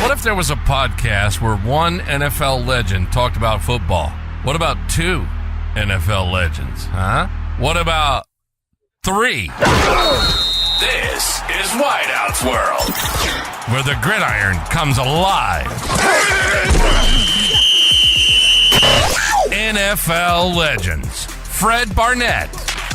What if there was a podcast where one NFL legend talked about football? What about two NFL legends, huh? What about three? This is Wideout's World, where the gridiron comes alive. NFL legends Fred Barnett,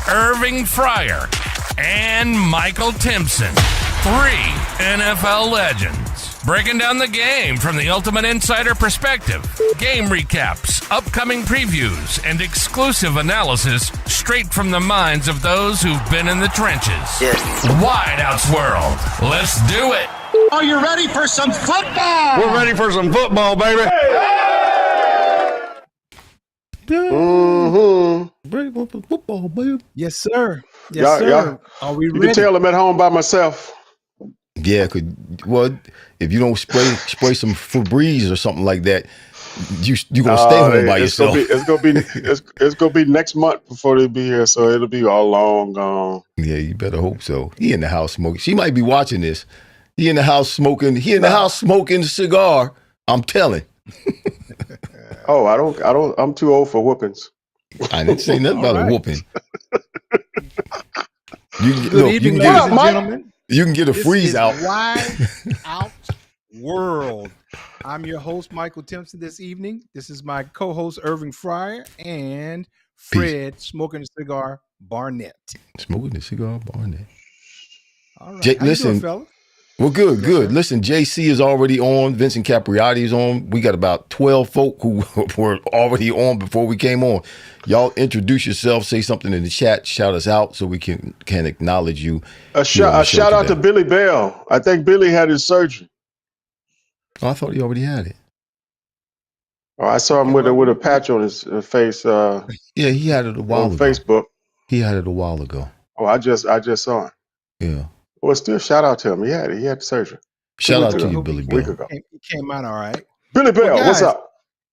Irving Fryar, and Michael Timpson. Three NFL legends breaking down the game from the ultimate insider perspective. Game recaps, upcoming previews, and exclusive analysis straight from the minds of those who've been in the trenches. Wideout's World. Let's do it. Are you ready for some football? We're ready for some football, baby. Ready for football, baby. Yes, sir. Yes, sir. Are we ready? You can tell I'm at home by myself. Yeah, well, if you don't spray some Febreze or something like that, you gonna stay home by yourself. It's gonna be next month before they be here, so it'll be all long gone. Yeah, you better hope so. He in the house smoking. She might be watching this. He in the house smoking. He in the house smoking a cigar. I'm telling. Oh, I don't. I'm too old for whoopings. I didn't say nothing about a whooping. Good evening, ladies and gentlemen. You can get a freeze out. Wide Out World. I'm your host, Michael Timpson, this evening. This is my co-host, Irving Fryar, and Fred, smoking a cigar, Barnett. Smoking a cigar, Barnett. All right. Listen, you doing, fella? Well, good. Listen, JC is already on. Vincent Capriati is on. We got about 12 folk who were already on before we came on. Y'all introduce yourself, say something in the chat, shout us out so we can acknowledge you. A shout out to Billy Bell. I think Billy had his surgery. Oh, I thought he already had it. Oh, I saw him with a patch on his face. Yeah, he had it a while on ago. Facebook. He had it a while ago. Oh, I just saw it. Yeah. Well, still shout out to him. He had surgery. Shout out to you, Billy Bell. Week ago. He came out all right. Billy Bell, guys, what's up?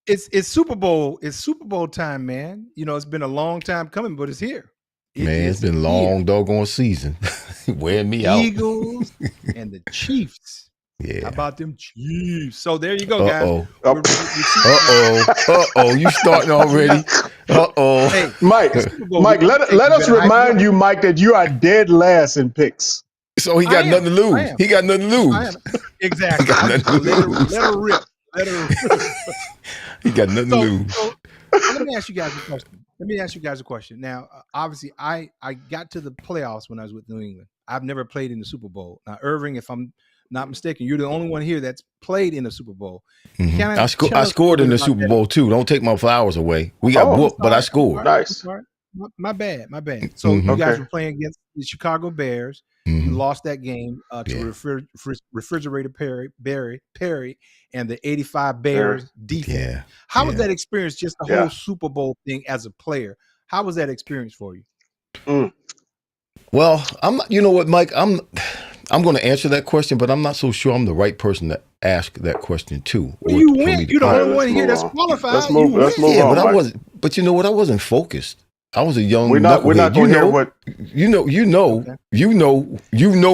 It's Super Bowl. It's Super Bowl time, man. You know, it's been a long time coming, but it's here. It's been a long doggone season. Wearing me out. Eagles and the Chiefs. Yeah. How about them Chiefs? So there you go, guys. You starting already. Hey, Mike, let us remind you, Mike, that you are dead last in picks. So he got nothing to lose. He got nothing to lose. Exactly. Let her rip. He got nothing to lose. So let me ask you guys a question. Now, obviously, I got to the playoffs when I was with New England. I've never played in the Super Bowl. Now, Irving, if I'm not mistaken, you're the only one here that's played in the Super Bowl. Mm-hmm. I scored in the Super Bowl too. Don't take my flowers away. We got whooped, but I scored. Nice. My bad. So you guys were playing against the Chicago Bears. Mm-hmm. You lost that game to Refrigerator Perry and the 85 Bears defense. Yeah. How was that experience, just the whole Super Bowl thing as a player? How was that experience for you? Well, you know what, Mike? I'm going to answer that question, but I'm not so sure I'm the right person to ask that question to. Well, you win. You're the only one here that's qualified. Let's move on. But I wasn't. But you know what? I wasn't focused. I was a young. We're not going to hear what you know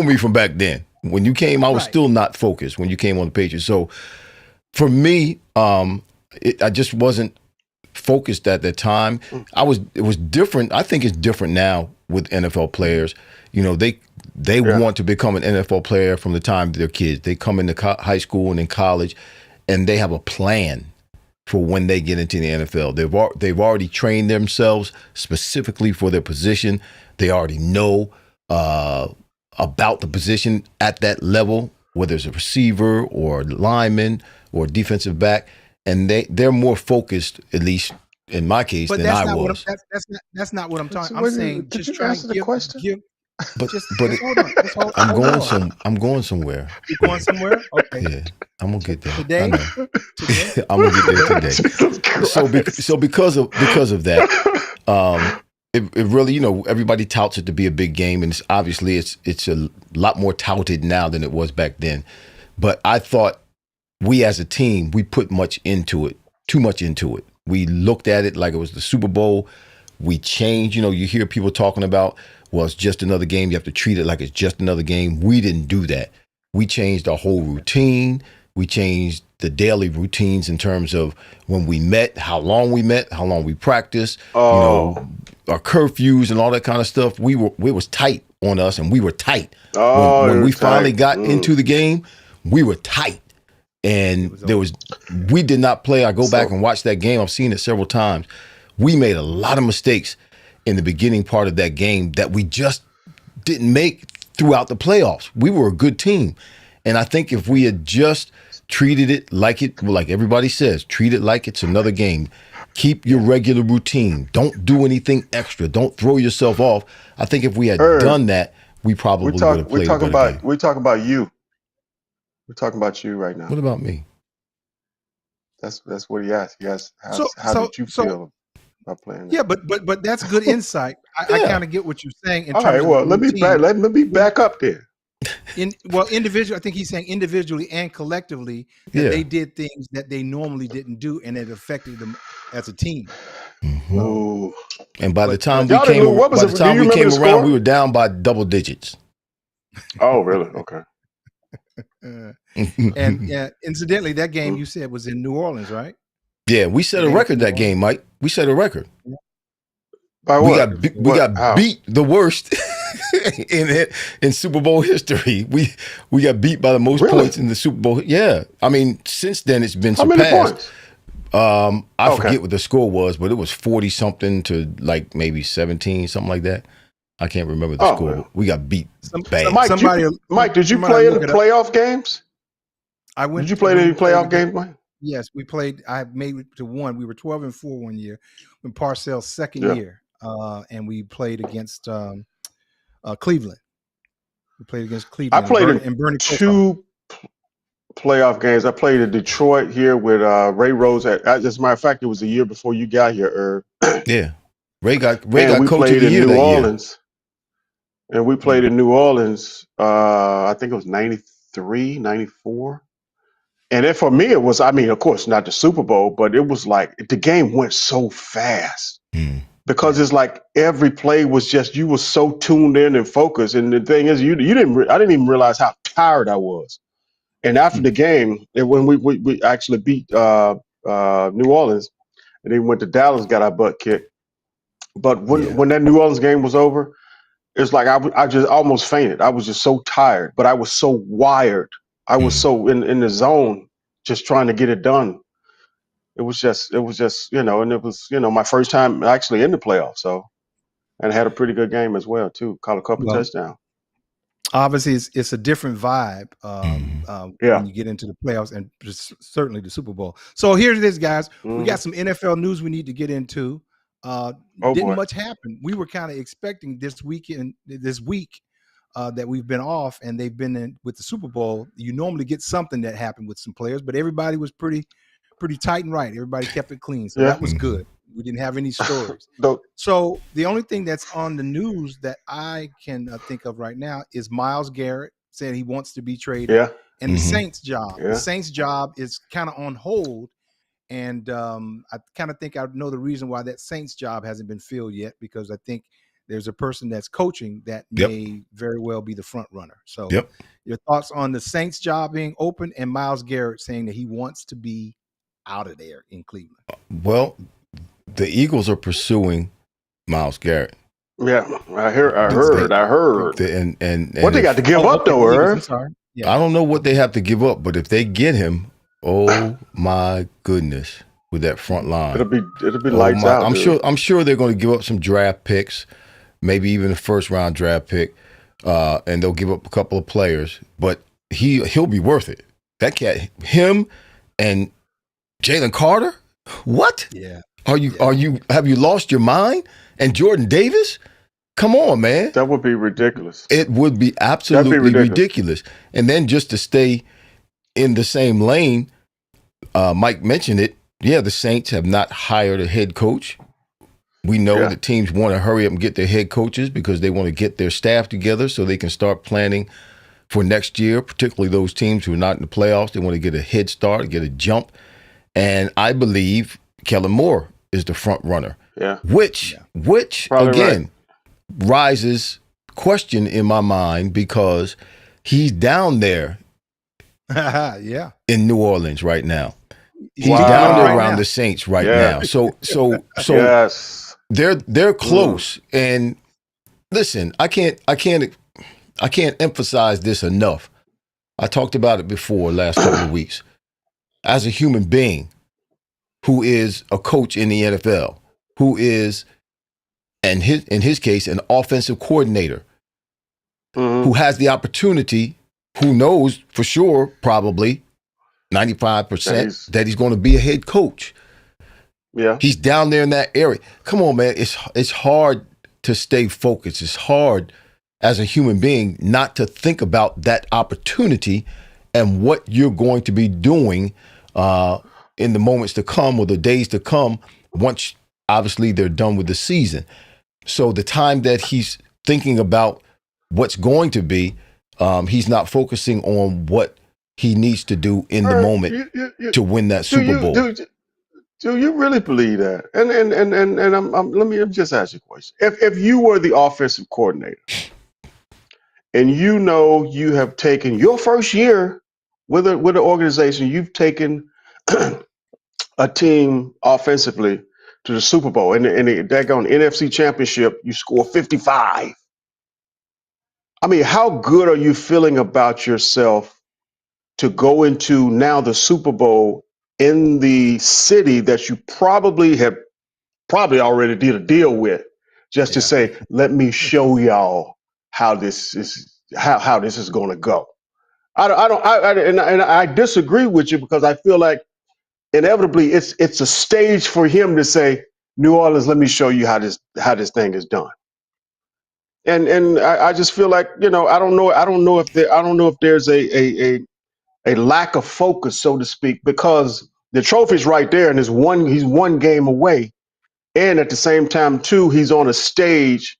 me from back then. When you came, I was still not focused when you came on the Patriots. So for me, I just wasn't focused at the time. It was different. I think it's different now with NFL players. You know, they want to become an NFL player from the time they're kids. They come into high school and in college, and they have a plan for when they get into the NFL. They've already trained themselves specifically for their position. They already know about the position at that level, whether it's a receiver or a lineman or a defensive back, and they're more focused, at least in my case, than I was. That's not what I'm talking. I'm saying just try to give. But hold on. I'm going somewhere. You going somewhere? Okay. Yeah, I'm gonna get there today. I'm gonna get there today. So because of that, it really, you know, everybody touts it to be a big game, and it's a lot more touted now than it was back then. But I thought we as a team, we put too much into it. We looked at it like it was the Super Bowl. We changed. You know, you hear people talking about, well, it's just another game. You have to treat it like it's just another game. We didn't do that. We changed our whole routine. We changed the daily routines in terms of when we met, how long we practiced, our curfews and all that kind of stuff. We was tight on us, and we were tight. When we finally got into the game, we were tight. And we did not play. I go back and watch that game. I've seen it several times. We made a lot of mistakes in the beginning part of that game that we just didn't make throughout the playoffs. We were a good team. And I think if we had just treated it like everybody says, treat it like it's another game. Keep your regular routine. Don't do anything extra. Don't throw yourself off. I think if we had done that, we probably would have played a better game. We're talking about you. We're talking about you right now. What about me? That's what he asked. He asked, how did you feel about playing that? Yeah, but that's good insight. I kind of get what you're saying. All right, well, let me back up there. Individually, I think he's saying individually and collectively that they did things that they normally didn't do, and it affected them as a team. Ooh. And by the time we came around, we were down by double digits. Oh, really? Okay. And incidentally, that game you said was in New Orleans, right? Yeah, we set a record that game, Mike. We set a record. By what? We got beat the worst in Super Bowl history. We got beat by the most points in the Super Bowl. Yeah, I mean, since then it's been surpassed. How many points? I forget what the score was, but it was 40 something to like maybe 17, something like that. I can't remember the score. Well. We got beat bad. Mike, did you play in the playoff games? Did you play any playoff games, Mike? Yes, we played. I made it to one. We were 12-4 one year when Parcells' second year, and we played against Cleveland. We played against Cleveland. I played in Bernie two playoff games. I played in Detroit here with Ray Rose. As a matter of fact, it was the year before you got here, Irv. Yeah, Ray got coach of the year in New that Orleans. Year. And we played in New Orleans, I think it was 93, 94. And then for me, it was, I mean, of course, not the Super Bowl, but it was like the game went so fast because it's like every play was just, you were so tuned in and focused. And the thing is, I didn't even realize how tired I was. And after the game, when we actually beat New Orleans and then went to Dallas, got our butt kicked. But when that New Orleans game was over, it's like I just almost fainted. I was just so tired, but I was so wired. I was so in the zone, just trying to get it done. It was just, and it was, my first time actually in the playoffs. So, and I had a pretty good game as well too. Caught a couple touchdowns. Obviously, it's a different vibe when you get into the playoffs and certainly the Super Bowl. So here it is, guys. We got some NFL news we need to get into. Didn't much happen. We were kind of expecting this week that we've been off, and they've been in with the Super Bowl. You normally get something that happened with some players, but everybody was pretty tight and right. Everybody kept it clean, so that was good. We didn't have any stories. So the only thing that's on the news that I can think of right now is Myles Garrett saying he wants to be traded, and the Saints job. The Saints job is kind of on hold. And I kind of think I know the reason why that Saints job hasn't been filled yet, because I think there's a person that's coaching that may very well be the front runner. So your thoughts on the Saints job being open and Myles Garrett saying that he wants to be out of there in Cleveland? Well, the Eagles are pursuing Myles Garrett. Yeah, I heard. And what they got to give up though, Irv? I don't know what they have to give up, but if they get him, oh my goodness, with that front line, it'll be lights out. I'm sure they're going to give up some draft picks, maybe even a first round draft pick, and they'll give up a couple of players, but he'll be worth it. That cat, him and Jalen Carter, what? Yeah. Have you lost your mind? And Jordan Davis? Come on, man. That would be ridiculous. It would be absolutely ridiculous. And then just to stay in the same lane, Mike mentioned it. Yeah, the Saints have not hired a head coach. We know that teams want to hurry up and get their head coaches because they want to get their staff together so they can start planning for next year, particularly those teams who are not in the playoffs. They want to get a head start, get a jump. And I believe Kellen Moore is the front runner. Yeah. Which again, rises question in my mind because he's down there Yeah. in New Orleans right now. He's Wow. down there Right around now. the Saints right Yeah. now. So Yes. they're close. And listen, I can't emphasize this enough. I talked about it before last couple of weeks. As a human being who is a coach in the NFL, who is, and in his case, an offensive coordinator, who has the opportunity, who knows for sure, probably 95% that he's going to be a head coach. Yeah. He's down there in that area. Come on, man. It's hard to stay focused. It's hard as a human being not to think about that opportunity and what you're going to be doing in the moments to come or the days to come once, obviously, they're done with the season. So the time that he's thinking about what's going to be, he's not focusing on what he needs to do in the moment to win that Super Bowl. Do you really believe that? And let me just ask you a question. If you were the offensive coordinator and you have taken your first year with an organization, you've taken a team offensively to the Super Bowl and the daggone NFC Championship, you score 55. I mean, how good are you feeling about yourself to go into now the Super Bowl in the city that you probably already did a deal with, just to say, let me show y'all how this is going to go. I disagree with you because I feel like inevitably it's a stage for him to say, New Orleans, let me show you how this thing is done. And I just feel like, I don't know if there's a lack of focus, so to speak, because the trophy's right there and he's one game away. And at the same time, too, he's on a stage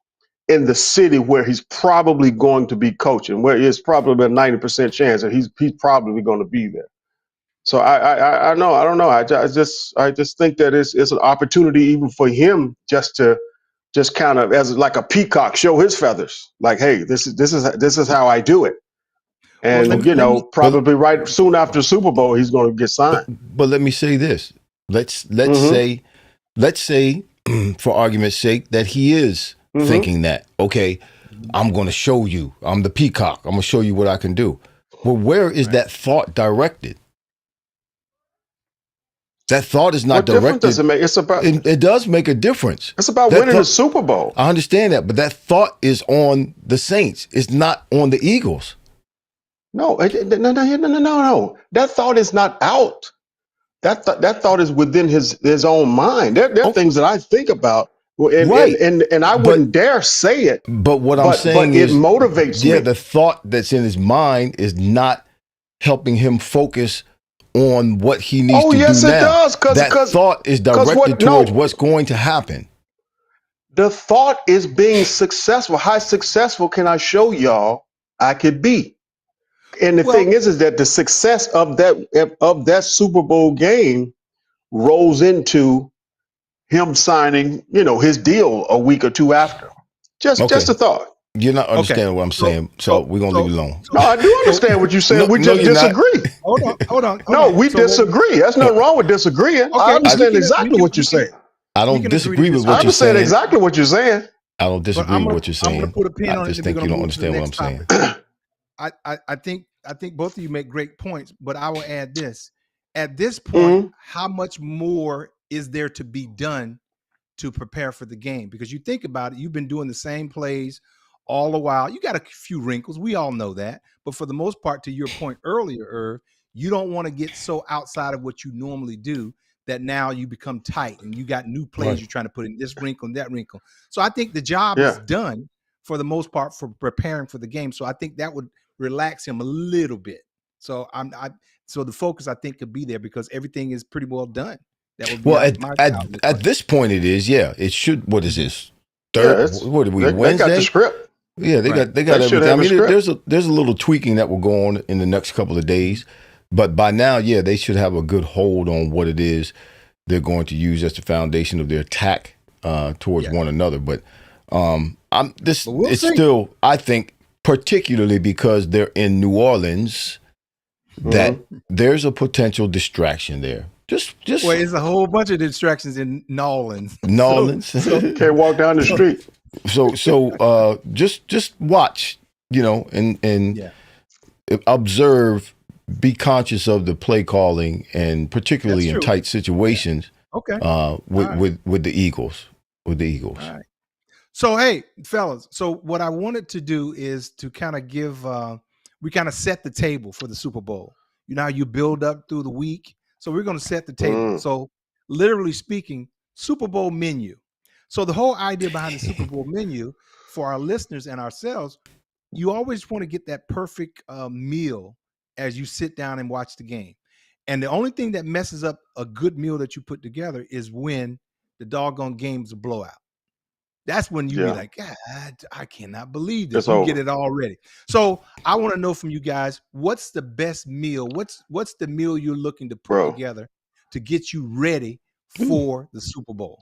in the city where he's probably going to be coaching, where it's probably a 90% chance that he's probably going to be there. So I don't know. I just think that it's an opportunity even for him just to kind of as like a peacock show his feathers. Like, hey, this is how I do it. And probably right soon after Super Bowl, he's going to get signed. But let me say this: let's say, for argument's sake, that he is thinking that. Okay, I'm going to show you. I'm the peacock. I'm going to show you what I can do. Well, where is that thought directed? That thought is not directed. What difference does it make? It's about. It does make a difference. It's about winning the Super Bowl. I understand that, but that thought is on the Saints. It's not on the Eagles. No. That thought is not out. That thought is within his own mind. There are things that I think about, and I wouldn't dare say it. But what I'm saying is, it motivates me. Yeah, the thought that's in his mind is not helping him focus on what he needs to do now. Oh, yes, it does. That thought is directed towards what's going to happen. The thought is being successful. How successful can I show y'all I could be? And the thing is that the success of that Super Bowl game rolls into him signing, his deal a week or two after. Just a thought. You're not understanding what I'm saying, so we're gonna leave it alone. No, I do understand what you're saying. We just disagree. Hold on. No, we disagree. There's nothing wrong with disagreeing. I understand exactly what you're saying. I don't disagree with what you're saying. I understand exactly what you're saying. I don't disagree with what you're saying. I'm gonna put a pin on it. I just think you don't understand what I'm saying. I think both of you make great points, but I will add this. At this point, how much more is there to be done to prepare for the game? Because you think about it, you've been doing the same plays all the while. You got a few wrinkles. We all know that. But for the most part, to your point earlier, Irv, you don't want to get so outside of what you normally do that now you become tight and you got new plays you're trying to put in, this wrinkle and that wrinkle. So I think the job is done for the most part for preparing for the game. So I think that would relax him a little bit. So so the focus I think could be there because everything is pretty well done. That would be at this point it is. Yeah, it should. What is this? Third? What are we? Wednesday? They got the script. Yeah, they got everything. I mean, there's a little tweaking that will go on in the next couple of days, but by now, they should have a good hold on what it is they're going to use as the foundation of their attack towards one another. But it's still, I think, particularly because they're in New Orleans, that there's a potential distraction there. Just Well, it's a whole bunch of distractions in Nolans. Can't walk down the street. So just watch, and observe, be conscious of the play calling, and particularly in tight situations. Okay. With the Eagles. With the Eagles. All right. So hey, fellas. So what I wanted to do is to kind of give we kind of set the table for the Super Bowl. You know how you build up through the week. So we're going to set the table. So literally speaking, Super Bowl menu. So the whole idea behind the Super Bowl menu for our listeners and ourselves, you always want to get that perfect meal as you sit down and watch the game. And the only thing that messes up a good meal that you put together is when the doggone game's a blowout. That's when you be like, God, I cannot believe this. You get it all ready. So I want to know from you guys, what's the best meal? What's the meal you're looking to put together to get you ready for the Super Bowl?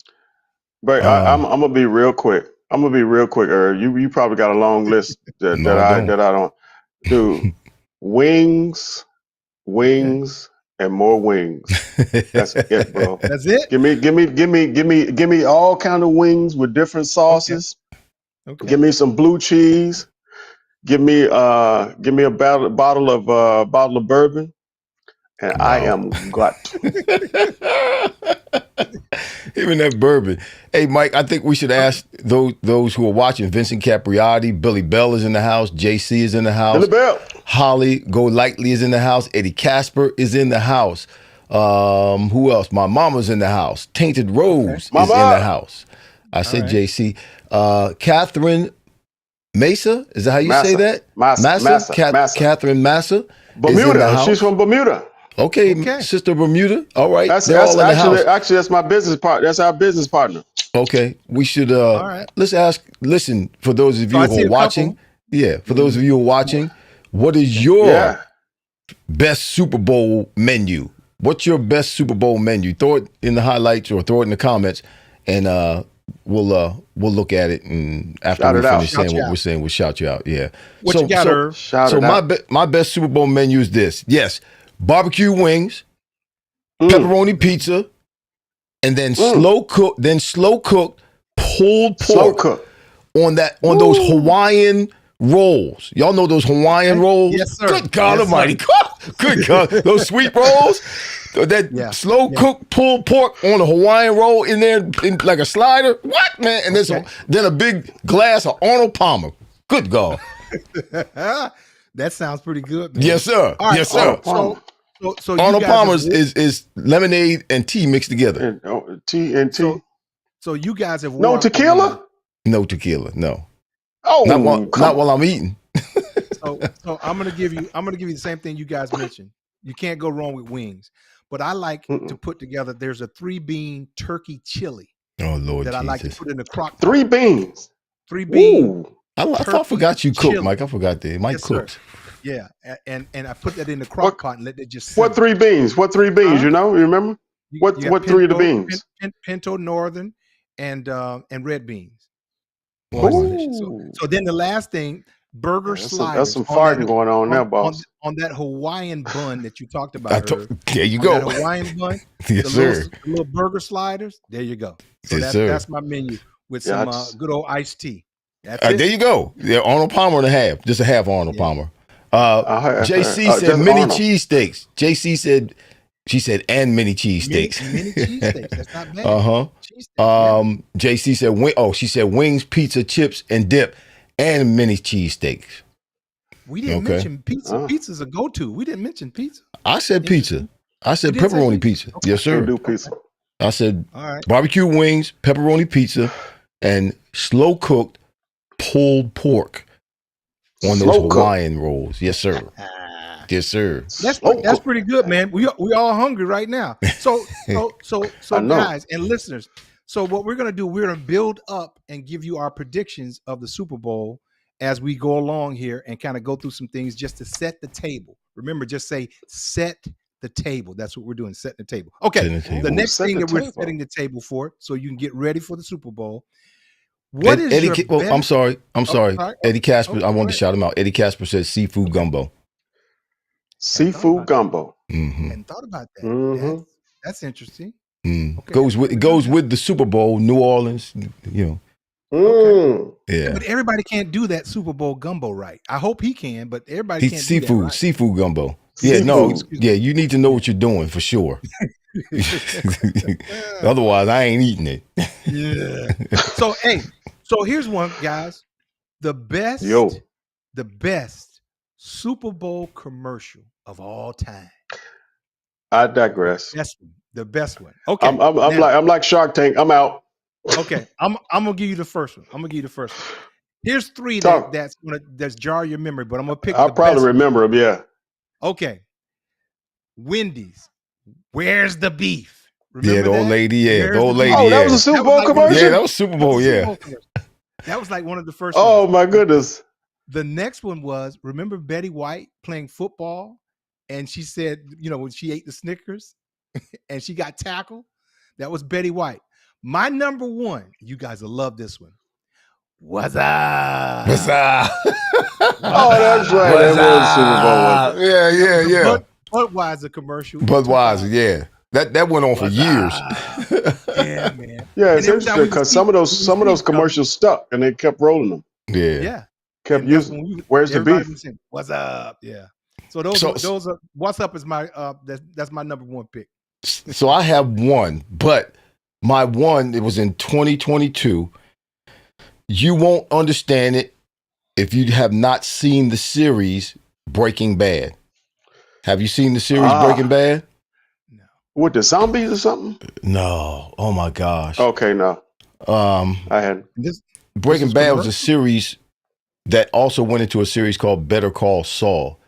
But I'm gonna be real quick. Irv. You probably got a long list that I don't do. Wings, and more wings. That's it, bro. That's it. Give me all kind of wings with different sauces. Okay. Give me some blue cheese. Give me a bottle of bourbon, and I am gut. Even that bourbon. Hey, Mike, I think we should ask those who are watching. Vincent Capriati, Billy Bell is in the house. JC is in the house. Billy Bell. Holly Golightly is in the house. Eddie Casper is in the house. Who else? My mama's in the house. Tainted Rose is in the house. I said JC. Catherine Mesa, is that how you say that? Massa. Catherine Massa. Bermuda. She's from Bermuda. Okay, Sister Bermuda. All right. They're all in the house. Actually, that's my business partner. That's our business partner. Okay. We should listen, for those of you who are watching. Yeah, for those of you who are watching, what is your best Super Bowl menu? What's your best Super Bowl menu? Throw it in the highlights or throw it in the comments, and we'll look at it, and after we finish saying what we're saying, we'll shout you out. Yeah. What you got, Irv? So my best Super Bowl menu is this. Yes, barbecue wings, pepperoni pizza, and then slow cooked pulled pork on those Hawaiian rolls. Y'all know those Hawaiian rolls? Yes, sir. Good God Almighty. Good God. Those sweet rolls. That slow cooked pulled pork on a Hawaiian roll in there in like a slider. What, man? And then a big glass of Arnold Palmer. Good God. That sounds pretty good, man. Yes, sir. Right, yes, sir. So Arnold Palmer's is lemonade and tea mixed together. Tea. So you guys have no tequila? No tequila, no. Oh, not while I'm eating. So I'm gonna give you the same thing you guys mentioned. You can't go wrong with wings. But I like to put together. There's a 3-bean turkey chili. Oh Lord, that Jesus. I like to put in the crock pot. 3 beans. 3 beans. I forgot you cooked, Mike. I forgot that. Mike cooked. Yeah, and I put that in the crock pot and let it just. What 3 beans? What 3 beans? You remember? What 3 of the beans? Pinto Northern and red beans. So then the last thing, burger sliders. That's some farting going on now, boss. On that Hawaiian bun that you talked about. There you go. That Hawaiian bun. Yes, sir. The little burger sliders. There you go. So that's my menu with some good old iced tea. That's it. There you go. Yeah, Arnold Palmer and a half. Just a half Arnold Palmer. JC said mini cheesesteaks. JC said, she said, and mini cheesesteaks. Mini cheesesteaks. That's not bad. JC said, she said wings, pizza, chips, and dip, and mini cheesesteaks. We didn't mention pizza. Pizza's a go-to. We didn't mention pizza. I said pizza. I said pepperoni pizza. Okay. Yes, sir. We do pizza. I said barbecue wings, pepperoni pizza, and slow cooked pulled pork on those Hawaiian rolls. Yes, sir. Yes, sir. That's pretty good, man. We all hungry right now. So guys and listeners. So what we're gonna do, we're gonna build up and give you our predictions of the Super Bowl as we go along here and kind of go through some things just to set the table. Remember, just say set the table. That's what we're doing, setting the table. Okay. The next thing that we're setting the table for, so you can get ready for the Super Bowl. What is your best? I'm sorry. Eddie Casper, I wanted to shout him out. Eddie Casper says seafood gumbo. Seafood gumbo. Mm-hmm. And thought about that. Mm-hmm. That's interesting. Mm. Okay. Goes with the Super Bowl, New Orleans. You know, Mm. yeah. But everybody can't do that Super Bowl gumbo right. I hope he can, but everybody can't do that right. Seafood gumbo. Seafood. Yeah, no, yeah. You need to know what you're doing for sure. Otherwise, I ain't eating it. Yeah. So here's one, guys. The best Super Bowl commercial of all time. I digress. The best one. Okay. I'm like Shark Tank. I'm out. Okay. I'm gonna give you the first one. Here's three that's jar your memory, but I'm gonna pick. I'll probably remember them. Yeah. Okay. Wendy's. Where's the beef? Remember the old lady. Yeah, the old lady. Oh, that was a Super Bowl commercial. Yeah, that was Super Bowl. Yeah. That was like one of the first. Oh ones. my goodness. The next one was, remember Betty White playing football, and she said, when she ate the Snickers, and she got tackled. That was Betty White. My number one, you guys will love this one. What's up? What's up? Oh, that's right. That was Super Bowl. Yeah. Budweiser commercial. Budweiser, yeah. That went on for years. Yeah, man. Yeah, it's interesting because some of those commercials stuck and they kept rolling them. Yeah. Kept using. Where's the beef? Saying, what's up? Yeah. So those are what's up is my that's my number one pick. So I have one, but my one, it was in 2022. You won't understand it if you have not seen the series Breaking Bad. Have you seen the series Breaking Bad? No. With the zombies or something? No. Oh my gosh. Okay, no. I hadn't. Breaking Bad was a series that also went into a series called Better Call Saul.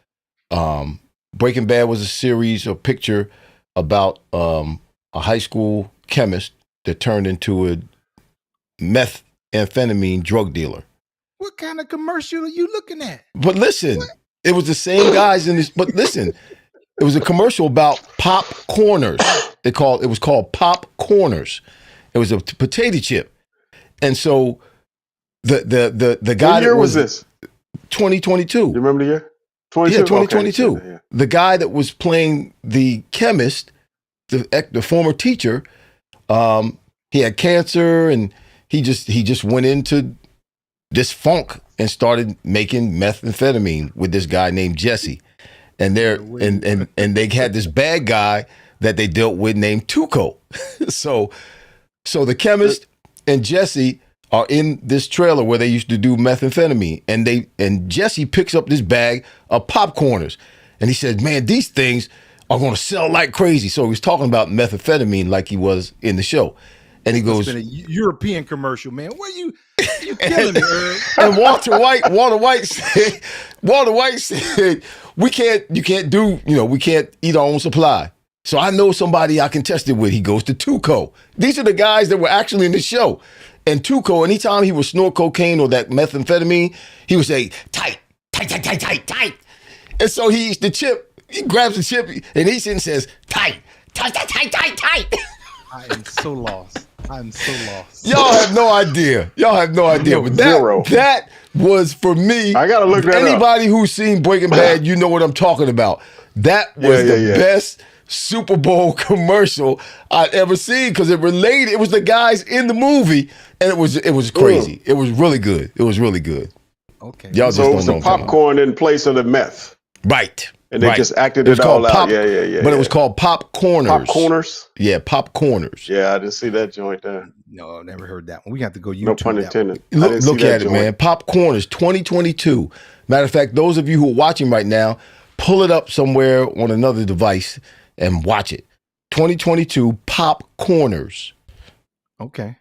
Breaking Bad was a series, a picture about a high school chemist that turned into a methamphetamine drug dealer. What kind of commercial are you looking at? But listen, it was the same guys in this. But listen, it was a commercial about Pop Corners. It was called Pop Corners. It was a potato chip, and so the guy. What year was this? 2022. You remember the year? 22? Yeah, 2022. Okay. Yeah. The guy that was playing the chemist, the former teacher, he had cancer and he just went into this funk and started making methamphetamine with this guy named Jesse. And they had this bad guy that they dealt with named Tuco. So the chemist and Jesse are in this trailer where they used to do methamphetamine, and Jesse picks up this bag of popcorners, and he says, "Man, these things are going to sell like crazy." So he's talking about methamphetamine like he was in the show, and he goes, "It's been a European commercial, man. What are you killing me, Irv?" And Walter White said, we can't eat our own supply. So I know somebody I can test it with. He goes to Tuco. These are the guys that were actually in the show. And Tuco, anytime he would snort cocaine or that methamphetamine, he would say, tight. And so he eats the chip. He grabs the chip and eats it and says, tight. I am so lost. Y'all have no idea. But that was for me. I gotta look that up. Anybody who's seen Breaking Bad, you know what I'm talking about. That was the best Super Bowl commercial I'd ever seen because it related. It was the guys in the movie, and it was crazy. It was really good. Okay. Y'all so just it was don't the know popcorn in place of the meth. Right. And they just acted it all out. Yeah. But it was called Pop Corners. Pop Corners? Yeah, Pop Corners. Yeah, I didn't see that joint there. No, never heard that one. We got to go YouTube. No pun intended. Look at it, man. Pop Corners 2022. Matter of fact, those of you who are watching right now, pull it up somewhere on another device and watch it. 2022 Pop Corners. Okay.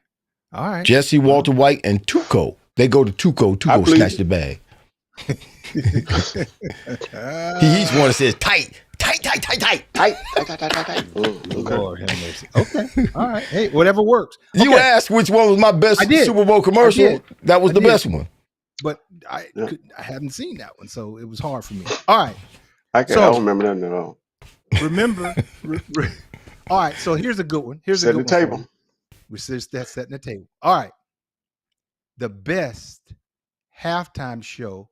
All right. Jesse, Walter White, and Tuco. They go to Tuco. Tuco snatched the bag. He eats one that says tight. Lord have mercy. Okay. All right. Hey, whatever works. Okay. You asked which one was my best Super Bowl commercial. That was the best one. But I hadn't seen that one, so it was hard for me. All right. I don't remember that at all. Remember. All right. So here's a good one. Setting the table. We're setting the table. All right. The best halftime show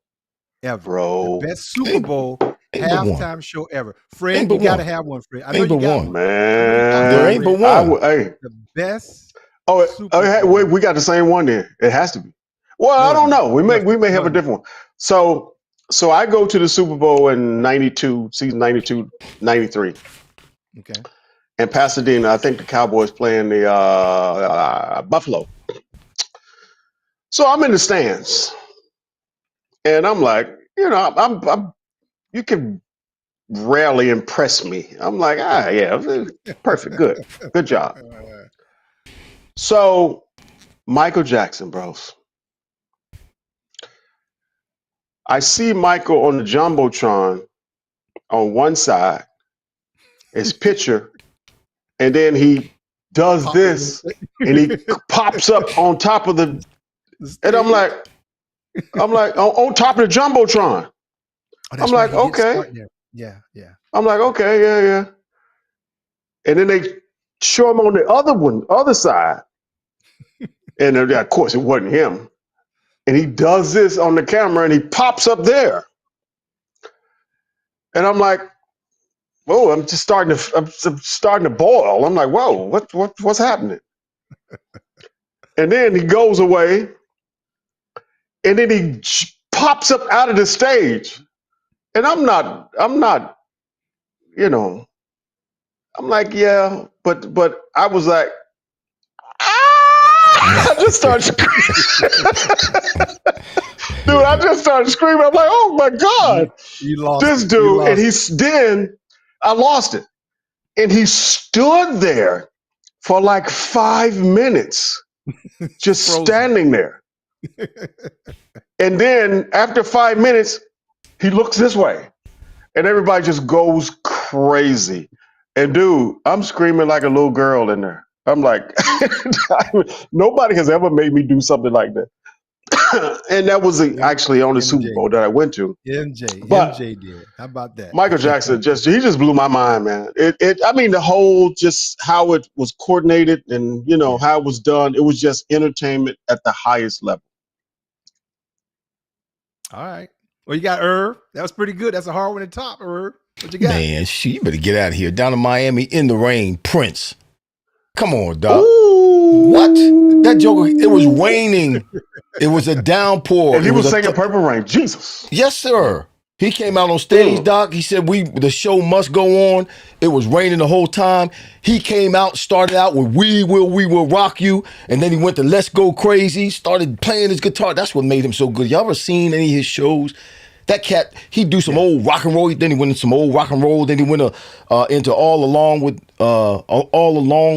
ever. Bro. The best Super Bowl Ain't but one. halftime show ever. Fred, Ain't but you got to one. have one, Fred. I know Ain't you but got one. one. Man, There ain't but one. Hey, The best. hey, wait, we got the same one there. It has to be. Well, No, I it's don't not. know. We No, may have no, a different one. So I go to the Super Bowl in 92, season 92, 93. Okay. In Pasadena. I think the Cowboys playing the Buffalo. So I'm in the stands, and I'm like, I'm you can rarely impress me. I'm like, yeah, perfect, good job. So Michael Jackson, bros. I see Michael on the jumbotron on one side, his picture, and then he does this, and he pops up on top of the, and I'm like on top of the jumbotron. Oh, I'm that's right. like, He did okay. start there. Yeah, yeah. I'm like, okay, yeah. And then they show him on the other side, and of course it wasn't him. And he does this on the camera, and he pops up there, and I'm like, whoa! I'm starting to boil. I'm like, whoa, what's happening? And then he goes away, and then he pops up out of the stage, and I'm not, I'm like, yeah, but I was like, ah! I just started screaming. Dude, I just started screaming. I'm like, oh my God. You lost This it. dude, and then I lost it. And he stood there for like 5 minutes, just Frozen. standing there. And then after 5 minutes, he looks this way. And everybody just goes crazy. And dude, I'm screaming like a little girl in there. I'm like, nobody has ever made me do something like that. And that was actually on the Super Bowl that I went to. MJ did. How about that? Michael Jackson he just blew my mind, man. I mean, the whole just how it was coordinated and how it was done. It was just entertainment at the highest level. All right. Well, you got Irv. That was pretty good. That's a hard one to top, Irv. What you got? Man, you better get out of here. Down in Miami in the rain, Prince. Come on, dog. Ooh. What? That joker, it was raining. It was a downpour. And he was singing Purple Rain. Jesus. Yes, sir. He came out on stage, Doc. He said, the show must go on. It was raining the whole time. He came out, started out with We Will Rock You. And then he went to Let's Go Crazy, started playing his guitar. That's what made him so good. Y'all ever seen any of his shows? That cat, he'd do some old rock and roll. Then he went into some old rock and roll. Then he went into All Along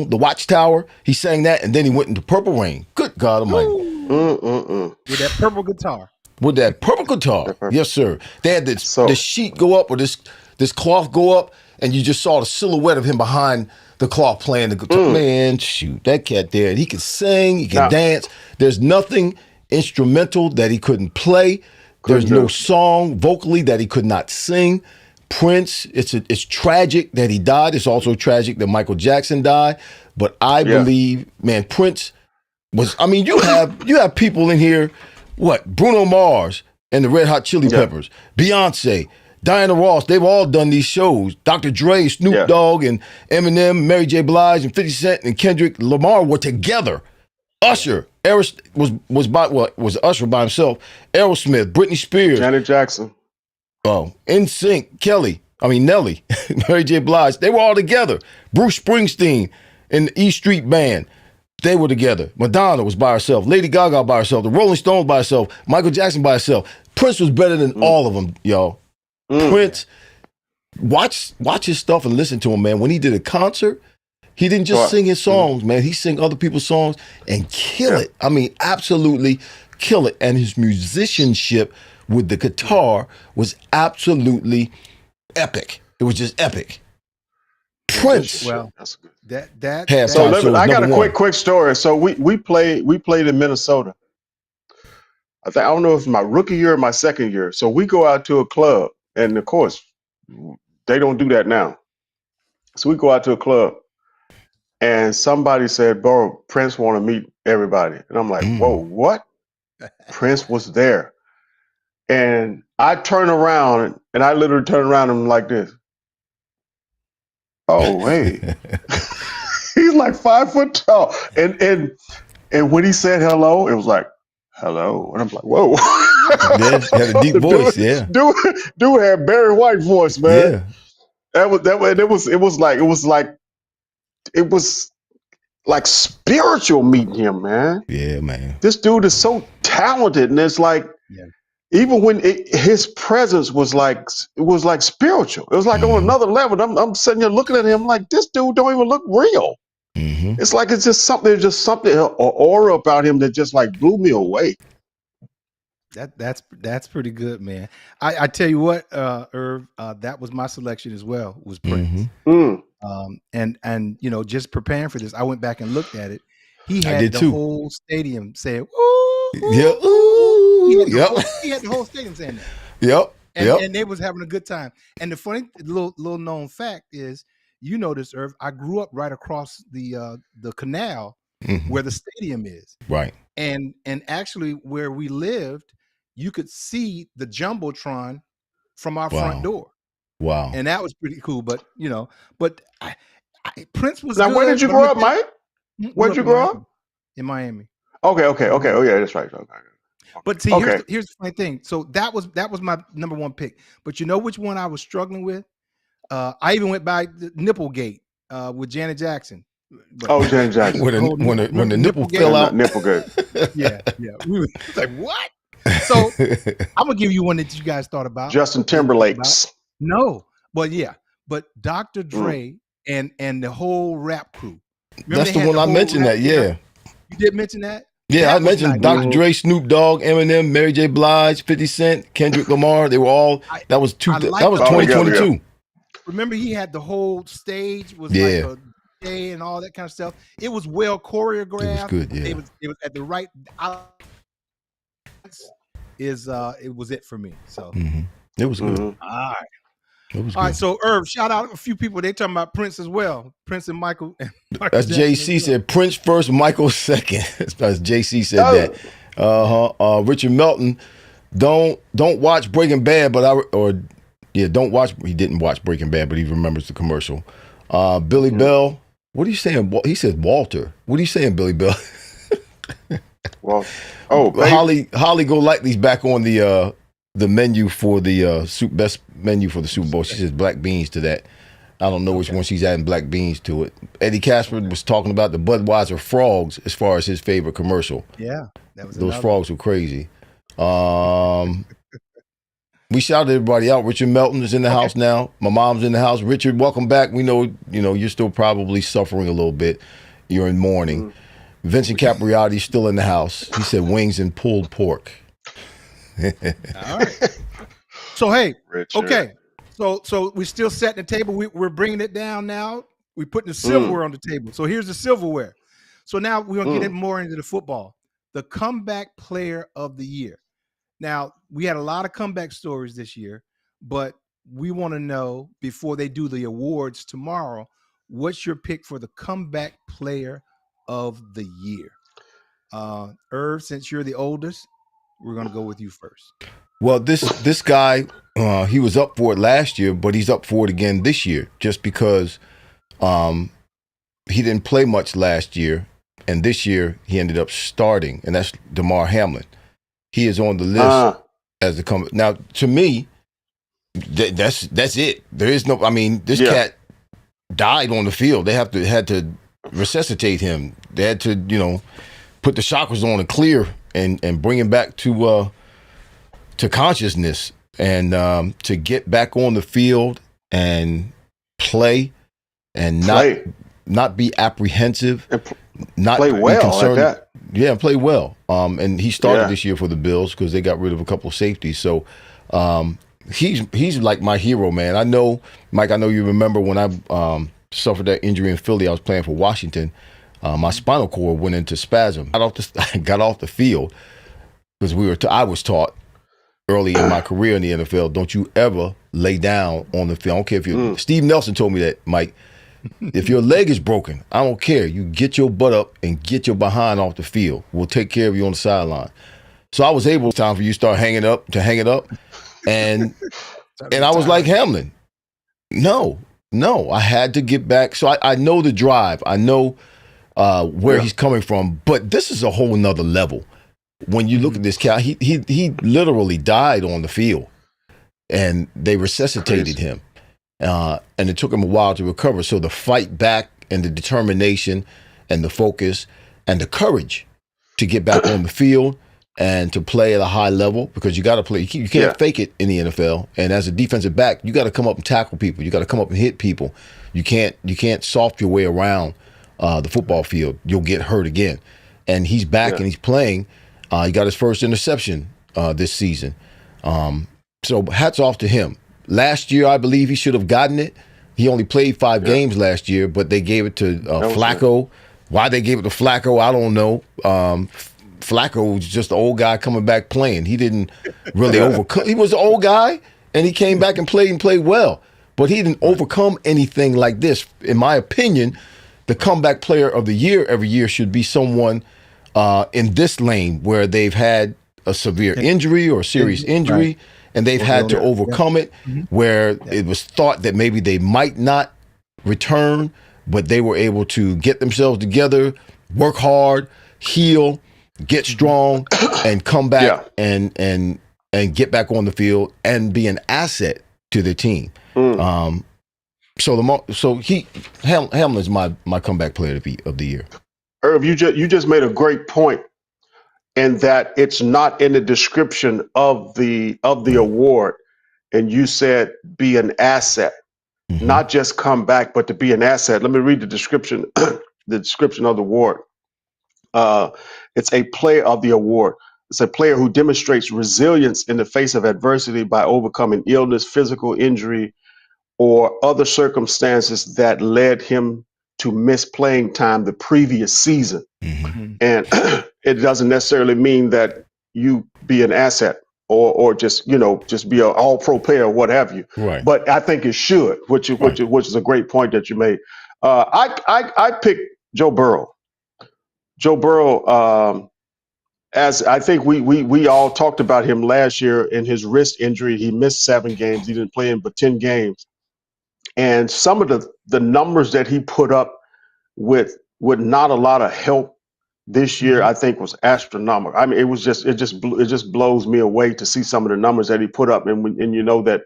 the Watchtower. He sang that. And then he went into Purple Rain. Good God Almighty. With that purple guitar. With that purple guitar. Yes, sir. They had the sheet go up or this cloth go up, and you just saw the silhouette of him behind the cloth playing the guitar. Man, shoot, that cat there, he can sing, he can dance. There's nothing instrumental that he couldn't play. There's no song vocally that he could not sing. Prince, it's tragic that he died. It's also tragic that Michael Jackson died. But I believe, man, Prince was, I mean, you have people in here. What? Bruno Mars and the Red Hot Chili Peppers, Beyonce, Diana Ross, they've all done these shows. Dr. Dre, Snoop Dogg, and Eminem, Mary J. Blige, and 50 Cent, and Kendrick Lamar were together. Usher, was Usher by himself. Aerosmith, Britney Spears. Janet Jackson. Oh, NSYNC, Nelly, Mary J. Blige, they were all together. Bruce Springsteen and the E Street Band. They were together. Madonna was by herself. Lady Gaga by herself. The Rolling Stones by herself. Michael Jackson by herself. Prince was better than all of them, y'all. Prince, watch his stuff and listen to him, man. When he did a concert, he didn't just sing his songs, man. He sang other people's songs and kill it. I mean, absolutely kill it. And his musicianship with the guitar was absolutely epic. It was just epic. Prince. Well, I got a quick story. So we played in Minnesota. I don't know if it's my rookie year or my second year. So we go out to a club, and of course, they don't do that now. So we go out to a club, and somebody said, "Bro, Prince want to meet everybody," and I'm like, "Whoa, what?" Prince was there, And I turn around and I literally turn around and I'm like this. Oh, hey. He's like 5 foot tall. And when he said hello, it was like, hello. And I'm like, whoa. Yeah, he had a deep voice, yeah. Dude had Barry White voice, man. Yeah. It was like spiritual meeting him, man. Yeah, man. This dude is so talented, and it's like even when his presence was like spiritual. It was like on another level. I'm sitting there looking at him like this dude don't even look real. Mm-hmm. It's like it's just something, an aura about him that just like blew me away. That's pretty good, man. I tell you what, Irv, that was my selection as well. Was Prince. And you know, just preparing for this, I went back and looked at it. He had the whole stadium saying, "Ooh, yeah, ooh, he had the whole stadium saying that." Yep. And they was having a good time. And the funny little known fact is, you know this, Irv, I grew up right across the canal where the stadium is. Right. And actually where we lived, you could see the Jumbotron from our front door. Wow. And that was pretty cool. But, you know, Prince was now, good. Where did you grow up, Mike? Where'd you grow up? In Miami. Okay. Oh, yeah, that's right. Okay. But see, here's the funny thing. So that was my number one pick. But you know which one I was struggling with? I even went by the Nipplegate with Janet Jackson. But, Janet Jackson. when the nipple fell out. Nipplegate. Yeah. We were like, what? So I'm gonna give you one that you guys thought about. Justin Timberlake's. No, but Dr. Dre and the whole rap crew. Remember that's the one I mentioned. That you did mention that. Yeah, I mentioned Dr. Dre, Snoop Dogg, Eminem, Mary J. Blige, 50 Cent, Kendrick Lamar. They were all. That was 2022. Remember, he had the whole stage was like a day and all that kind of stuff. It was well choreographed. It was good. Yeah, it was at the right. It was it for me. So it was good. All right. It was all good. right, so Irv, shout out a few people. They talking about Prince as well. Prince and Michael. That's JC said Prince first, Michael second. That's JC said that. Richard Melton, don't watch Breaking Bad, but don't watch. He didn't watch Breaking Bad, but he remembers the commercial. Billy Bell, what are you saying? He said Walter. What are you saying, Billy Bell? Well, Holly Golightly's back on the menu for the best menu for the Super Bowl. She says black beans to that. I don't know which one she's adding black beans to it. Eddie Casper was talking about the Budweiser frogs as far as his favorite commercial. Yeah, that was those frogs were crazy. We shouted everybody out. Richard Melton is in the house now. My mom's in the house. Richard, welcome back. We know you're still probably suffering a little bit. You're in mourning. Vincent Capriati's still in the house. He said wings and pulled pork. All right. So hey, Richard. Okay. So we're still setting the table. We're bringing it down now. We're putting the silverware on the table. So here's the silverware. So now we're gonna get more into the football. The comeback player of the year. Now we had a lot of comeback stories this year, but we want to know before they do the awards tomorrow, what's your pick for the comeback player of the year? Irv, since you're the oldest, we're gonna go with you first. Well, this guy, he was up for it last year, but he's up for it again this year, just because he didn't play much last year, and this year he ended up starting, and that's Damar Hamlin. He is on the list as the comeback. Now, to me, that's it. There is no. I mean, this cat died on the field. They had to resuscitate him. They had to, put the chakras on and clear and bring him back to consciousness and to get back on the field and play and not be apprehensive, not play be well concerned. like that. Yeah, play well. And he started this year for the Bills because they got rid of a couple of safeties. So he's like my hero, man. I know, Mike. I know you remember when I suffered that injury in Philly. I was playing for Washington. My spinal cord went into spasm. I got off the field because I was taught early in my career in the NFL, don't you ever lay down on the field. I don't care if you. Steve Nelson told me that, Mike. If your leg is broken, I don't care. You get your butt up and get your behind off the field. We'll take care of you on the sideline. So I was able, time for you to start hang it up, and I was like, Hamlin, no, I had to get back. So I know the drive, I know where he's coming from, but this is a whole nother level. When you look at this cat, he literally died on the field, and they resuscitated him, and it took him a while to recover. So the fight back and the determination and the focus and the courage to get back on the field and to play at a high level, because you got to play. You can't fake it in the NFL. And as a defensive back, you got to come up and tackle people. You got to come up and hit people. You can't soft your way around the football field. You'll get hurt again. And he's back and he's playing. He got his first interception this season. So hats off to him. Last year, I believe he should have gotten it. He only played 5 games last year, but they gave it to Flacco. Why they gave it to Flacco, I don't know. Flacco was just an old guy coming back playing. He didn't really overcome. He was an old guy, and he came back and played well. But he didn't overcome anything like this. In my opinion, the comeback player of the year every year should be someone in this lane where they've had a severe injury or serious injury, and they've had to overcome it, where it was thought that maybe they might not return, but they were able to get themselves together, work hard, heal, get strong, and come back and get back on the field and be an asset to the team. Hamlin's my comeback player of the year. Irv, you just made a great point, in that it's not in the description of the award, and you said be an asset, not just come back, but to be an asset. Let me read the description. The description of the award. It's a player of the award. It's a player who demonstrates resilience in the face of adversity by overcoming illness, physical injury, or other circumstances that led him to miss playing time the previous season. And it doesn't necessarily mean that you be an asset or just be an all-pro player or what have you. Right. But I think it should, which is a great point that you made. I picked Joe Burrow. Joe Burrow, as I think we all talked about him last year in his wrist injury. He missed 7 games. He didn't play in but 10 games. And some of the numbers that he put up with not a lot of help this year, I think, was astronomical. I mean, it just blows me away to see some of the numbers that he put up. And you know that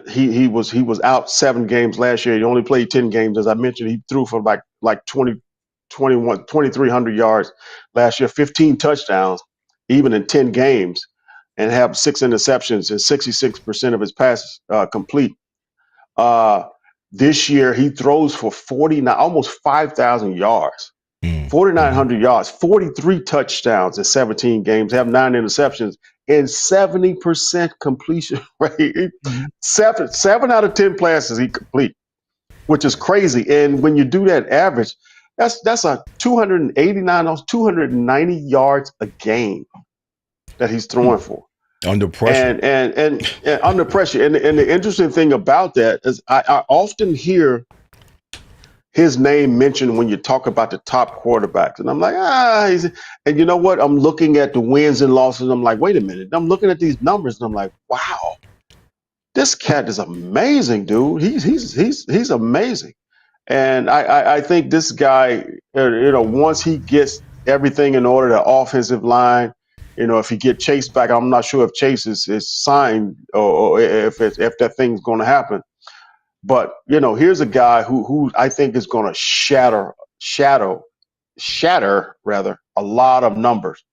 he was out 7 games last year. He only played 10 games. As I mentioned, he threw for like 2,300 yards last year, 15 touchdowns, even in 10 games, and have 6 interceptions and 66% of his passes complete. This year, he throws for 49, almost 5,000 yards, 4,900 yards, 43 touchdowns in 17 games, have 9 interceptions, and 70% completion rate. Seven out of 10 passes he complete, which is crazy. And when you do that average, that's a 290 yards a game that he's throwing for. Under pressure. And under pressure. And the interesting thing about that is I often hear his name mentioned when you talk about the top quarterbacks. And I'm like, and you know what? I'm looking at the wins and losses. I'm like, wait a minute. I'm looking at these numbers and I'm like, wow, this cat is amazing, dude. He's amazing. And I think this guy, once he gets everything in order, the offensive line, if he get Chase back, I'm not sure if Chase is signed or if that thing's going to happen. But here's a guy who I think is going to shatter a lot of numbers,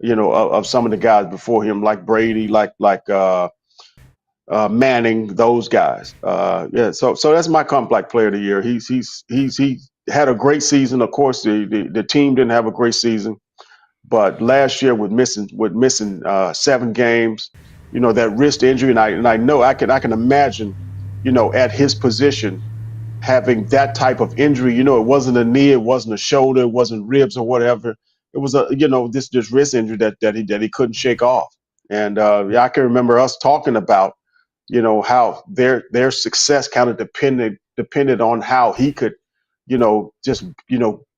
of some of the guys before him, like Brady, like Manning, those guys. So that's my comeback player of the year. He had a great season. Of course, the team didn't have a great season. But last year, with missing 7 games, that wrist injury, and I know I can imagine, at his position, having that type of injury. It wasn't a knee, it wasn't a shoulder, it wasn't ribs or whatever. It was this wrist injury that he couldn't shake off. And I can remember us talking about, how their success kind of depended on how he could, just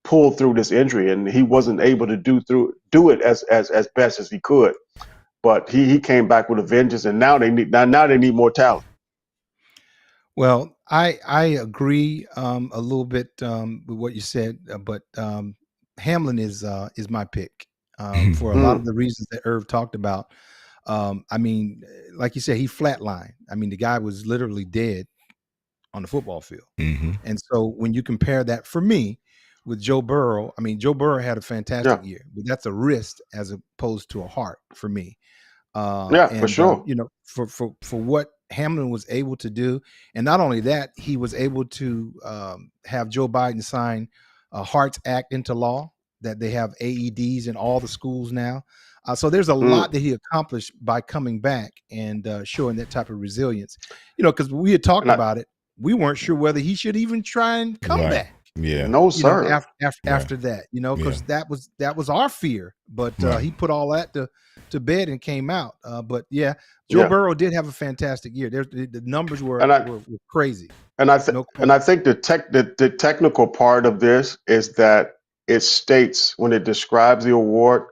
pull through this injury, and he wasn't able to do it as best as he could. But he came back with a vengeance, and now they need more talent. Well, I agree a little bit with what you said, but Hamlin is my pick for a lot of the reasons that Irv talked about. I mean, like you said, he flatlined. I mean, the guy was literally dead on the football field. And so when you compare that for me with Joe Burrow, I mean, Joe Burrow had a fantastic year, but that's a wrist as opposed to a heart for me. For sure. You know, for what Hamlin was able to do, and not only that, he was able to have Joe Biden sign Hearts Act into law, that they have AEDs in all the schools now. So there's a lot that he accomplished by coming back and showing that type of resilience. You know, because we had talked about it, we weren't sure whether he should even try and come back. Yeah. No, sir. After that, you know, because that was our fear, but he put all that to bed and came out. But Joe Burrow did have a fantastic year. The numbers were crazy. And I think the technical part of this is that it states, when it describes the award,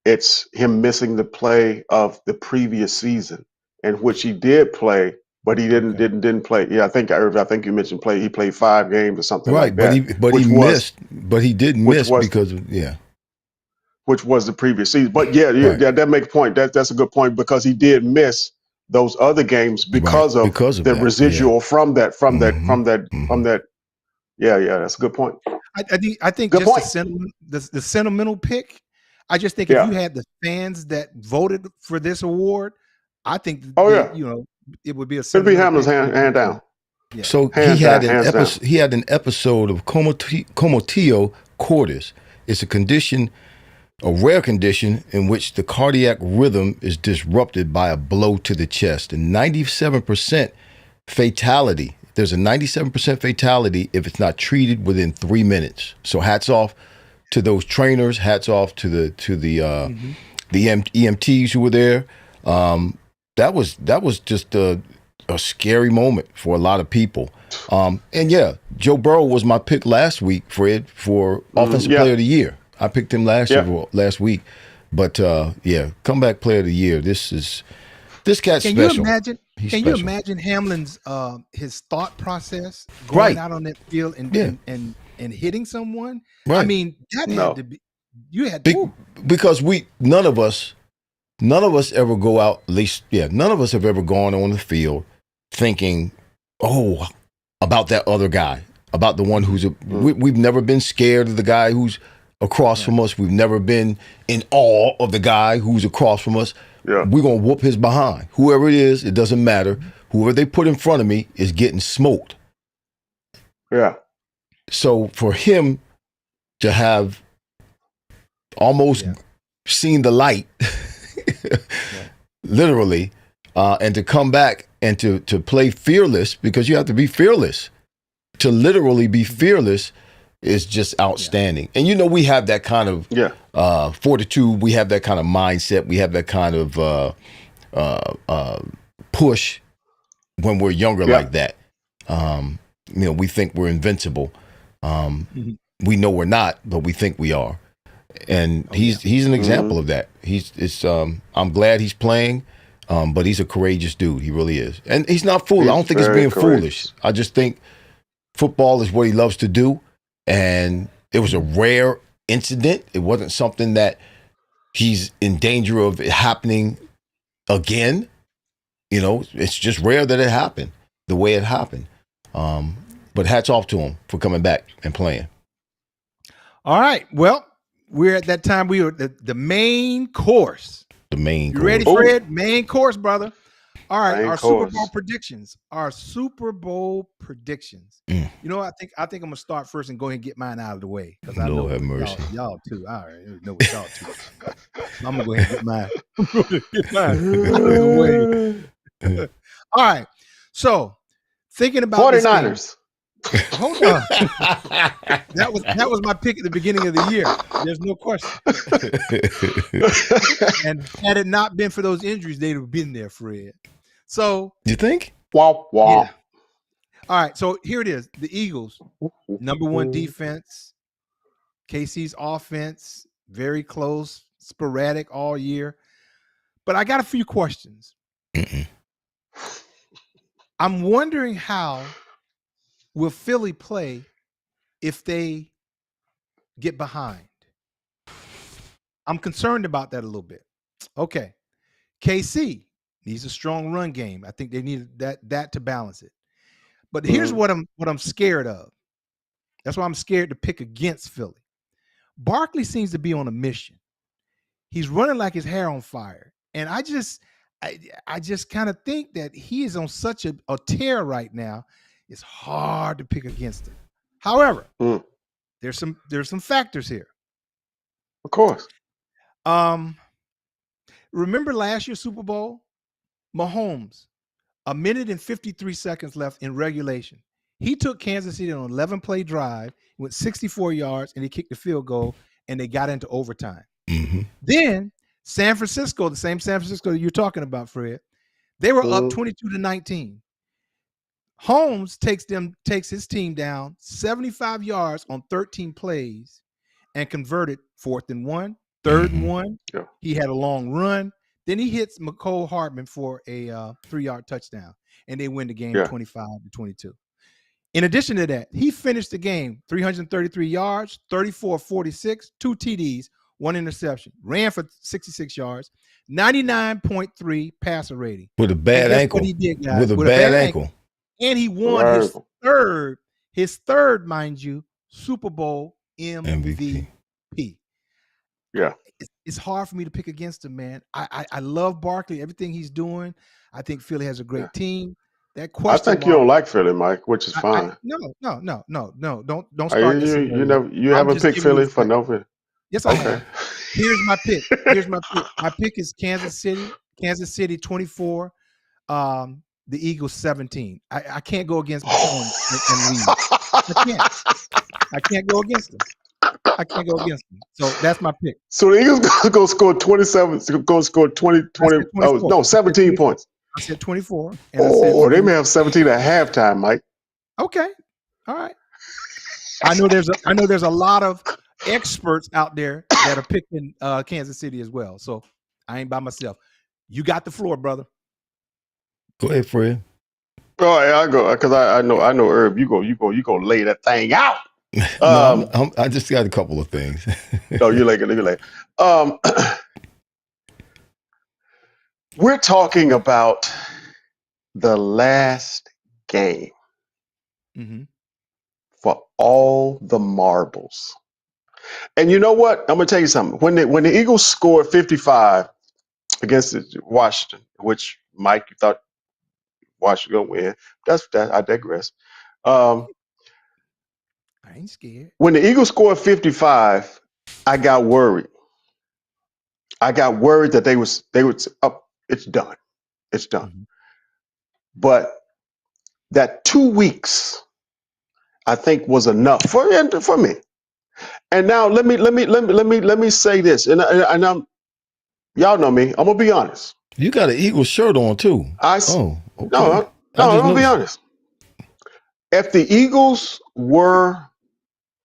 it's him missing the play of the previous season, in which he did play, but he didn't play. Yeah, I think you mentioned play. He played 5 games or something like that. But he missed. But he did miss because of which was the previous season. But that makes a point. That's a good point, because he did miss those other games because of the that, residual from that. Yeah, that's a good point. I think good just the sentimental pick. I just think if you had the fans that voted for this award, I think you know, it would be a. It'd be Hamlin's hand down. Yeah. So he had an episode of comatio cordis. It's a rare condition in which the cardiac rhythm is disrupted by a blow to the chest. And 97% fatality. There's a 97% fatality if it's not treated within 3 minutes. So hats off to those trainers. Hats off to the EMTs who were there. That was just a scary moment for a lot of people. And Joe Burrow was my pick last week, Fred, for Offensive Player of the Year. I picked him last week. But comeback player of the year. This cat's special. Can you imagine Hamlin's his thought process going out on that field and hitting someone? Right. I mean, that had to be. You had to because none of us ever go out. At least, none of us have ever gone on the field thinking, about that other guy, about the one who's we've never been scared of the guy who's across from us. We've never been in awe of the guy who's across from us. Yeah. We're going to whoop his behind. Whoever it is, it doesn't matter. Whoever they put in front of me is getting smoked. Yeah. So for him to have almost seen the light, literally, and to come back and to play fearless, because you have to be fearless. To literally be fearless is just outstanding. And you know, we have that kind of fortitude. We have that kind of mindset. We have that kind of push when we're younger like that. You know, we think we're invincible. We know we're not, but we think we are. And he's an example of that. I'm glad he's playing, but he's a courageous dude. He really is. And he's not foolish. I don't think he's being foolish. I just think football is what he loves to do. And it was a rare incident. It wasn't something that he's in danger of it happening again. You know, it's just rare that it happened the way it happened. But hats off to him for coming back and playing. All right. Well, we're at that time. We are the main course. The main you course. Ready, Fred? Main course, brother. All right, main our course. Super Bowl predictions. Our Super Bowl predictions. You know, I think I'm gonna start first and go ahead and get mine out of the way, because I know have mercy. Y'all too. I already know what y'all too. I'm gonna go ahead and get mine. Out of the way. All right. So thinking about 49ers. Hold on. That was my pick at the beginning of the year. There's no question. And had it not been for those injuries, they'd have been there, Fred. So you think? Wow. Yeah. All right. So here it is. The Eagles, number 1 defense, KC's offense, very close, sporadic all year. But I got a few questions. I'm wondering how will Philly play if they get behind? I'm concerned about that a little bit. Okay. KC needs a strong run game. I think they need that to balance it. But here's what I'm scared of. That's why I'm scared to pick against Philly. Barkley seems to be on a mission. He's running like his hair on fire. And I just kind of think that he is on such a tear right now. It's hard to pick against him. However, there's some factors here. Of course. Remember last year's Super Bowl? Mahomes, 1 minute and 53 seconds left in regulation. He took Kansas City on an 11-play drive, went 64 yards, and he kicked the field goal, and they got into overtime. Then San Francisco, the same San Francisco you're talking about, Fred, they were up 22-19. Holmes takes his team down 75 yards on 13 plays and converted 4th and 1, 3rd and 1. Yeah. He had a long run. Then he hits McCole Hardman for a 3-yard touchdown, and they win the game 25-22. In addition to that, he finished the game 333 yards, 34-46, 2 TDs, 1 interception, ran for 66 yards, 99.3 passer rating. With a bad ankle. What he did, guys, with a bad ankle. And he won his third, mind you, Super Bowl MVP. Yeah. It's hard for me to pick against him, man. I love Barkley, everything he's doing. I think Philly has a great team. That question. I think you don't like Philly, Mike, which is fine. No. Don't start this. You haven't picked Philly for no. Yes, I have. Here's my pick. My pick is Kansas City. Kansas City 24. The Eagles 17. I can't go against Mahomes and lead. I can't go against them. So that's my pick. So the Eagles going to score 27. Going to score 20. No, 17 points. I said 24. They may have 17 at halftime, Mike. Okay. All right. I know there's a lot of experts out there that are picking Kansas City as well. So I ain't by myself. You got the floor, brother. Go ahead, Fred. Oh, yeah, I go because I know Herb. You go lay that thing out. I just got a couple of things. No, you like it. We're talking about the last game for all the marbles. And you know what? I'm gonna tell you something. When the Eagles scored 55 against Washington, which Mike, you thought Washington gonna win. I digress. I ain't scared. When the Eagles scored 55, I got worried. That they would up. It's done. But that 2 weeks, I think, was enough for me. And now let me say this, and I'm, y'all know me. I'm gonna be honest. You got an Eagles shirt on too. Okay. No, I'm gonna be honest. If the Eagles were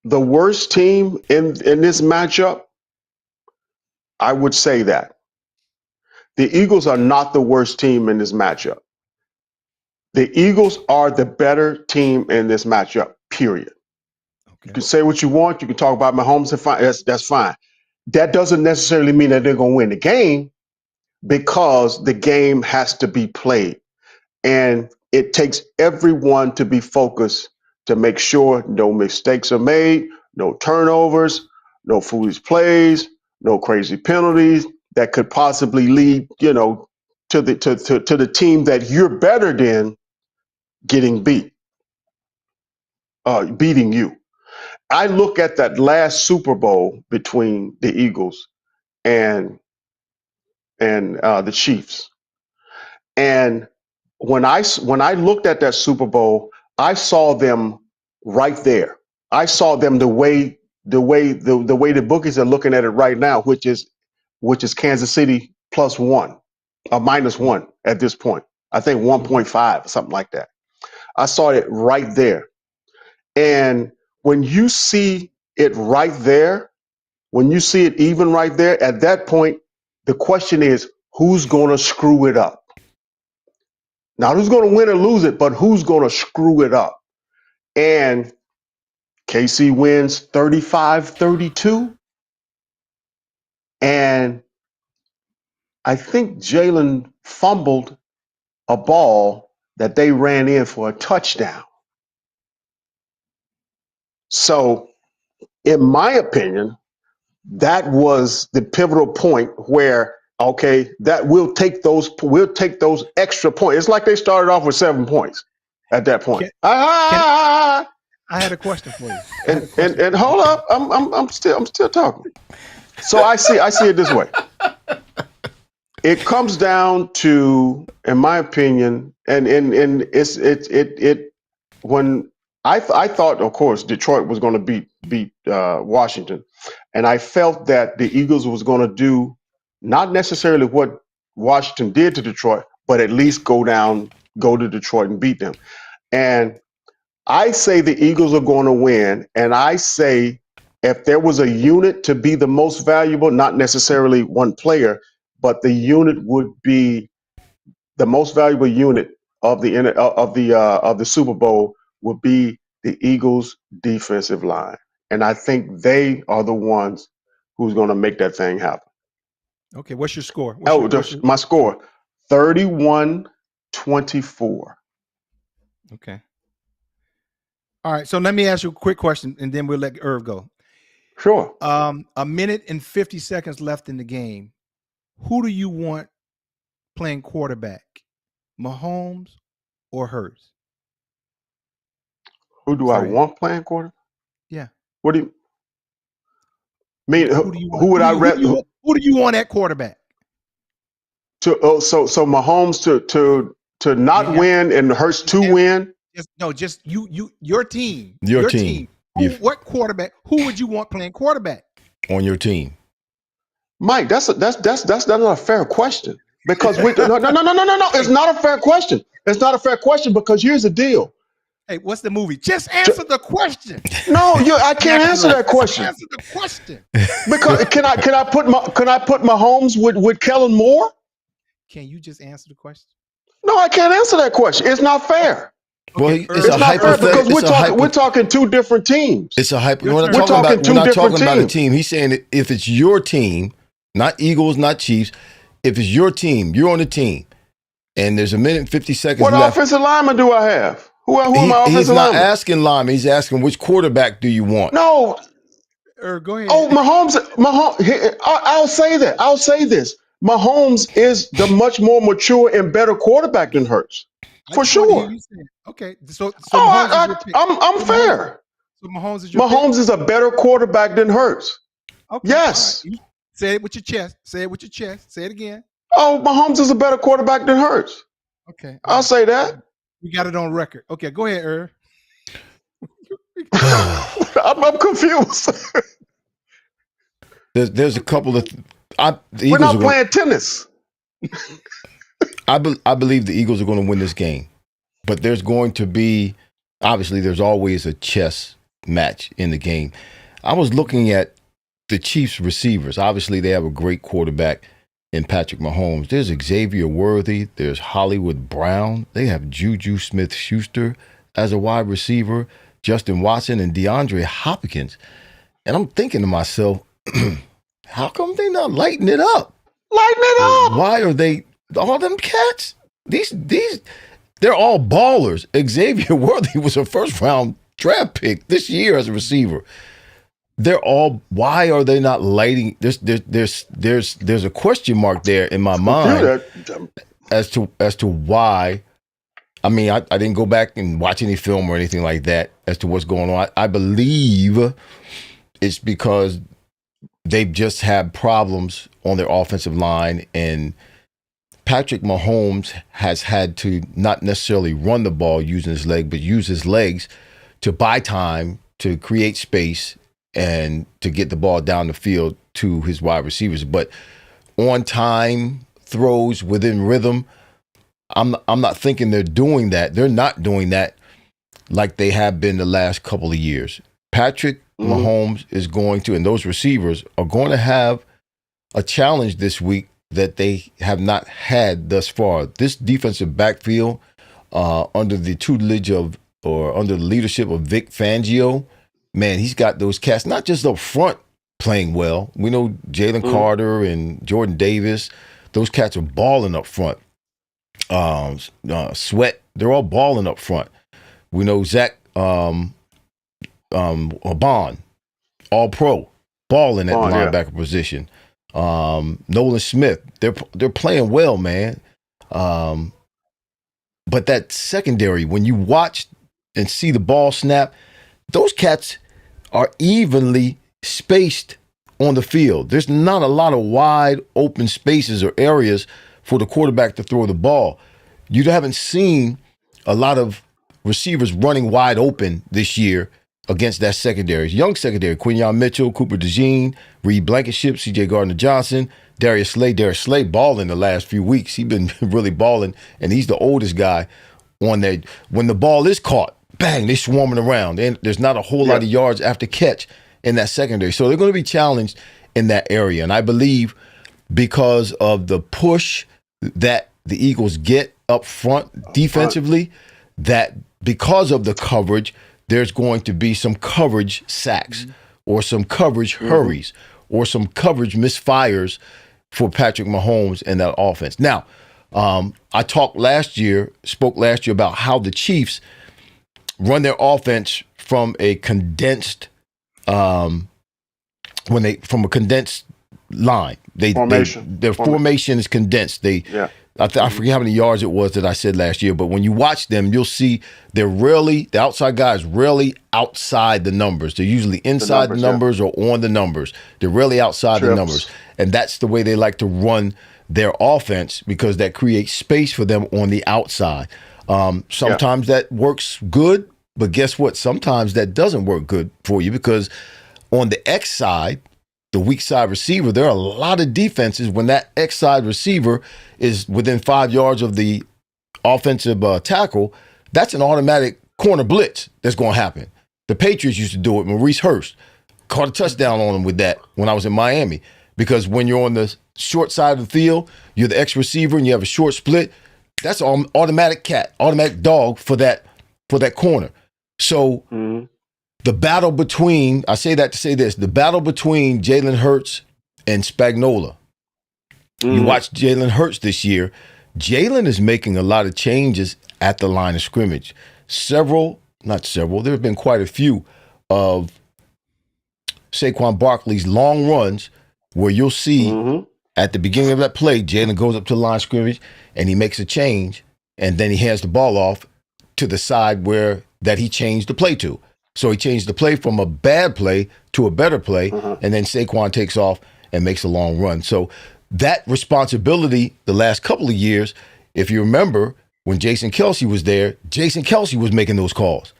the worst team in this matchup, I would say that. The Eagles are not the worst team in this matchup. The Eagles are the better team in this matchup, period. Okay. You can say what you want. You can talk about Mahomes and fine. That's fine. That doesn't necessarily mean that they're going to win the game, because the game has to be played. And it takes everyone to be focused to make sure no mistakes are made, no turnovers, no foolish plays, no crazy penalties that could possibly lead, to the team that you're better than getting beating you. I look at that last Super Bowl between the Eagles and the Chiefs, and when I looked at that Super Bowl, I saw them right there. I saw them the way the bookies are looking at it right now, which is Kansas City +1 or -1 at this point. I think 1.5 or something like that. I saw it right there. And when you see it right there, when you see it even right there, at that point, the question is, who's going to screw it up? Not who's going to win or lose it, but who's going to screw it up? And KC wins 35-32. And I think Jalen fumbled a ball that they ran in for a touchdown. So, in my opinion, that was the pivotal point where, okay, that we'll take those extra points. It's like they started off with 7 points at that point. I had a question for you. And hold up, I'm still talking. So I see it this way. It comes down to, in my opinion, and it when I thought, of course, Detroit was going to beat Washington, and I felt that the Eagles was going to do not necessarily what Washington did to Detroit, but at least go to Detroit and beat them. And I say the Eagles are going to win, and I say if there was a unit to be the most valuable, not necessarily one player, but the unit would be the most valuable unit of the Super Bowl would be the Eagles' defensive line, and I think they are the ones who's going to make that thing happen. Okay, what's your score? My score, 31-24. Okay. All right, so let me ask you a quick question, and then we'll let Irv go. Sure. A minute and 50 seconds left in the game. Who do you want playing quarterback, Mahomes or Hurts? Who do I want playing quarterback? Yeah. What do you mean? Who do you want at quarterback? So Mahomes to not win and Hurts to win? Just your team. Your team. What quarterback? Who would you want playing quarterback on your team? Mike, that's not a fair question because no. It's not a fair question. It's not a fair question because here's the deal. Hey, what's the movie? Just answer the question. No, I can't answer that question. Answer the question. Because can I put Mahomes with Kellen Moore? Can you just answer the question? No, I can't answer that question. It's not fair. Well, it's not fair because we're talking two different teams. It's a hyper. We're not talking about a team. He's saying that if it's your team, not Eagles, not Chiefs, if it's your team, you're on the team, and there's a minute and 50 seconds left. What offensive lineman do I have? Who am I offensive lineman? He's not asking lineman. He's asking which quarterback do you want? No. Go ahead. Oh, Mahomes. I'll say that. I'll say this. Mahomes is the much more mature and better quarterback than Hurts. For sure. Okay. So I'm fair. So Mahomes is Mahomes is a better quarterback than Hurts. Okay. Yes. Right. Say it with your chest. Say it with your chest. Say it again. Oh, Mahomes is a better quarterback than Hurts. Okay. I'll say that. We got it on record. Okay, go ahead, Irv. I'm confused. There's a couple of. We're not playing tennis. I believe the Eagles are going to win this game, but there's going to be, obviously, there's always a chess match in the game. I was looking at the Chiefs receivers. Obviously, they have a great quarterback in Patrick Mahomes. There's Xavier Worthy. There's Hollywood Brown. They have Juju Smith-Schuster as a wide receiver, Justin Watson and DeAndre Hopkins. And I'm thinking to myself, how come they not lighting it up? Lighten it up. Why are they all them cats? These they're all ballers. Xavier Worthy was a first round draft pick this year as a receiver. They're all. Why are they not lighting? There's a question mark there in my mind as to why. I mean, I didn't go back and watch any film or anything like that as to what's going on. I believe it's because they've just had problems on their offensive line, and Patrick Mahomes has had to not necessarily run the ball using his leg, but use his legs to buy time, to create space, and to get the ball down the field to his wide receivers. But on time throws within rhythm, I'm not thinking they're doing that. They're not doing that like they have been the last couple of years. Patrick Mahomes is going to, and those receivers are going to have a challenge this week that they have not had thus far. This defensive backfield, under the tutelage of, or under the leadership of Vic Fangio, man, he's got those cats not just up front playing well. We know Jalen Carter and Jordan Davis; those cats are balling up front. Sweat, they're all balling up front. We know Zach Bond, all pro, balling at the linebacker position. Nolan Smith, they're playing well, man. But that secondary, when you watch and see the ball snap, those cats are evenly spaced on the field. There's not a lot of wide open spaces or areas for the quarterback to throw the ball. You haven't seen a lot of receivers running wide open this year against that secondary. Young secondary, Quinyon Mitchell, Cooper DeJean, Reed Blankenship, C.J. Gardner-Johnson, Darius Slay balling the last few weeks. He's been really balling, and he's the oldest guy on there. When the ball is caught, bang, they're swarming around. And there's not a whole lot of yards after catch in that secondary. So they're going to be challenged in that area. And I believe because of the push that the Eagles get up front defensively, that because of the coverage, there's going to be some coverage sacks or some coverage hurries or some coverage misfires for Patrick Mahomes and that offense. Now, I spoke last year about how the Chiefs run their offense from a condensed from a condensed line. Their formation is condensed. I forget how many yards it was that I said last year, but when you watch them, you'll see the outside guys rarely outside the numbers. They're usually inside the numbers or on the numbers. They're rarely outside the numbers. And that's the way they like to run their offense because that creates space for them on the outside. Sometimes that works good, but guess what? Sometimes that doesn't work good for you because on the X side, the weak side receiver, there are a lot of defenses when that X side receiver is within 5 yards of the offensive tackle. That's an automatic corner blitz that's going to happen. The Patriots used to do it. Maurice Hurst caught a touchdown on him with that when I was in Miami because when you're on the short side of the field, you're the X receiver and you have a short split. That's an automatic dog for that corner. So the battle between, I say that to say this, the battle between Jalen Hurts and Spagnuolo. You watch Jalen Hurts this year. Jalen is making a lot of changes at the line of scrimmage. There have been quite a few of Saquon Barkley's long runs where you'll see at the beginning of that play, Jalen goes up to the line of scrimmage and he makes a change and then he hands the ball off to the side that he changed the play to. So he changed the play from a bad play to a better play, and then Saquon takes off and makes a long run. So that responsibility the last couple of years, if you remember, when Jason Kelce was there, Jason Kelce was making those calls.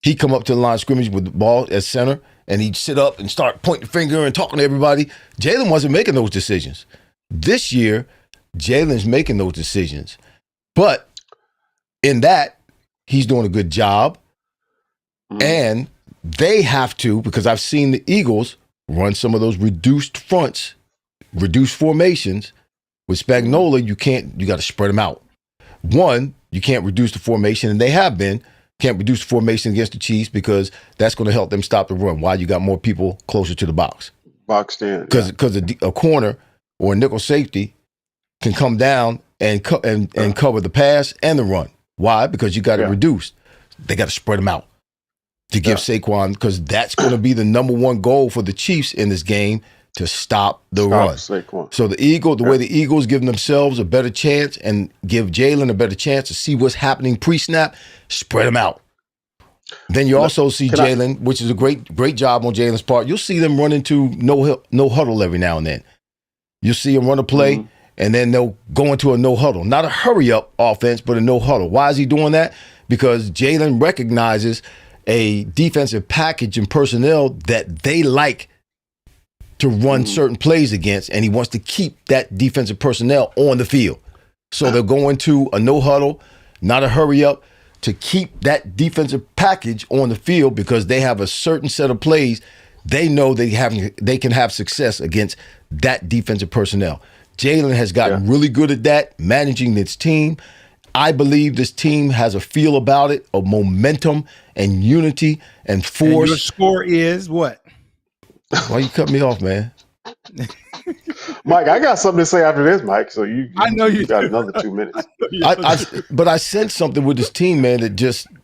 He'd come up to the line of scrimmage with the ball at center, and he'd sit up and start pointing the finger and talking to everybody. Jalen wasn't making those decisions. This year, Jalen's making those decisions. But in that, he's doing a good job. And they have to, because I've seen the Eagles run some of those reduced fronts, reduced formations. With Spagnuolo, you got to spread them out. One, you can't reduce the formation, and they can't reduce the formation against the Chiefs because that's going to help them stop the run. Why? You got more people closer to the box. Boxed in. Because a corner or a nickel safety can come down and cover the pass and the run. Why? Because you got it reduced. They got to spread them out to give Saquon, because that's going to be the number one goal for the Chiefs in this game, to stop the run. Saquon. So the way the Eagles give themselves a better chance and give Jalen a better chance to see what's happening pre-snap, spread them out. Then you also see Jalen, which is a great job on Jalen's part. You'll see them run into no huddle every now and then. You'll see them run a play, and then they'll go into a no huddle. Not a hurry-up offense, but a no huddle. Why is he doing that? Because Jalen recognizes a defensive package and personnel that they like to run certain plays against, and he wants to keep that defensive personnel on the field. So they'll go into a no huddle, not a hurry up. to keep that defensive package on the field because they have a certain set of plays they know they can have success against that defensive personnel. Jalen has gotten really good at that, managing this team. I believe this team has a feel about it, of momentum and unity and force. And your score is what? Why you cut me off, man? Mike, I got something to say after this, Mike. So I know you got do. another 2 minutes. But I sense something with this team, man, that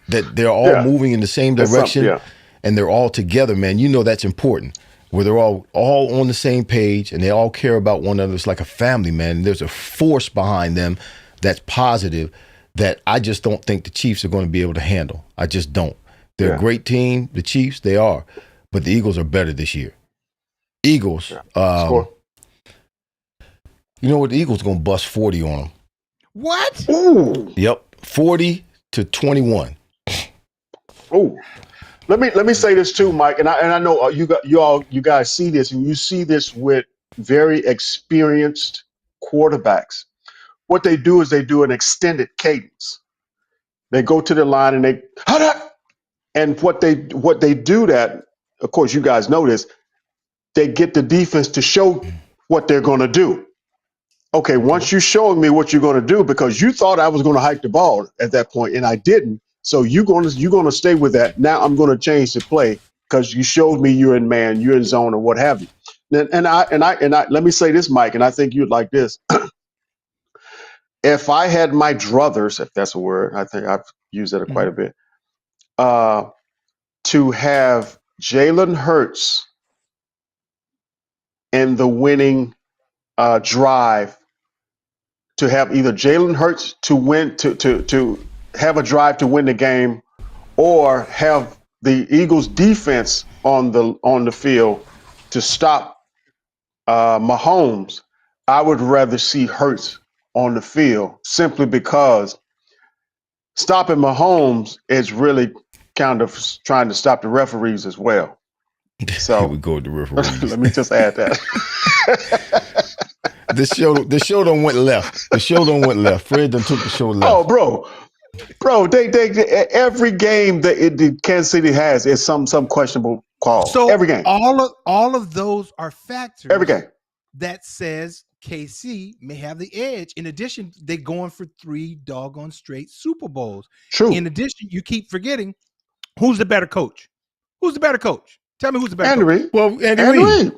they're all moving in the same direction and they're all together, man. You know that's important. Where they're all on the same page and they all care about one another. It's like a family, man. There's a force behind them that's positive that I just don't think the Chiefs are going to be able to handle. I just don't. They're a great team, the Chiefs, they are. But the Eagles are better this year. Eagles, you know what? The Eagles are going to bust 40 on them. What? Ooh. Yep, 40-21. Ooh. Let me say this too, Mike, and I know you guys see this, and you see this with very experienced quarterbacks. What they do is they do an extended cadence. They go to the line and and what they do that, of course, you guys know this. They get the defense to show what they're going to do. Okay, once you showing me what you're going to do, because you thought I was going to hike the ball at that point, and I didn't. So you're going to stay with that. Now I'm going to change the play because you showed me you're in man, you're in zone, or what have you. And I let me say this, Mike, and I think you'd like this. If I had my druthers, if that's a word, I think I've used that quite a bit, to have Jalen Hurts in the winning drive, to have either Jalen Hurts to win to have a drive to win the game, or have the Eagles defense on the field to stop Mahomes, I would rather see Hurts on the field simply because stopping Mahomes is really kind of trying to stop the referees as well. So Here we go with the referees. Let me just add that. The show done went left. The show done went left. Fred done took the show left. Oh, bro, they every game that Kansas City has is some questionable call. So every game, all of those are factors. every game. That says KC may have the edge. In addition, they're going for 3 doggone straight Super Bowls. True. In addition, you keep forgetting who's the better coach. Who's the better coach? Tell me who's the better Andy coach. Reid. Well, Andy Reid.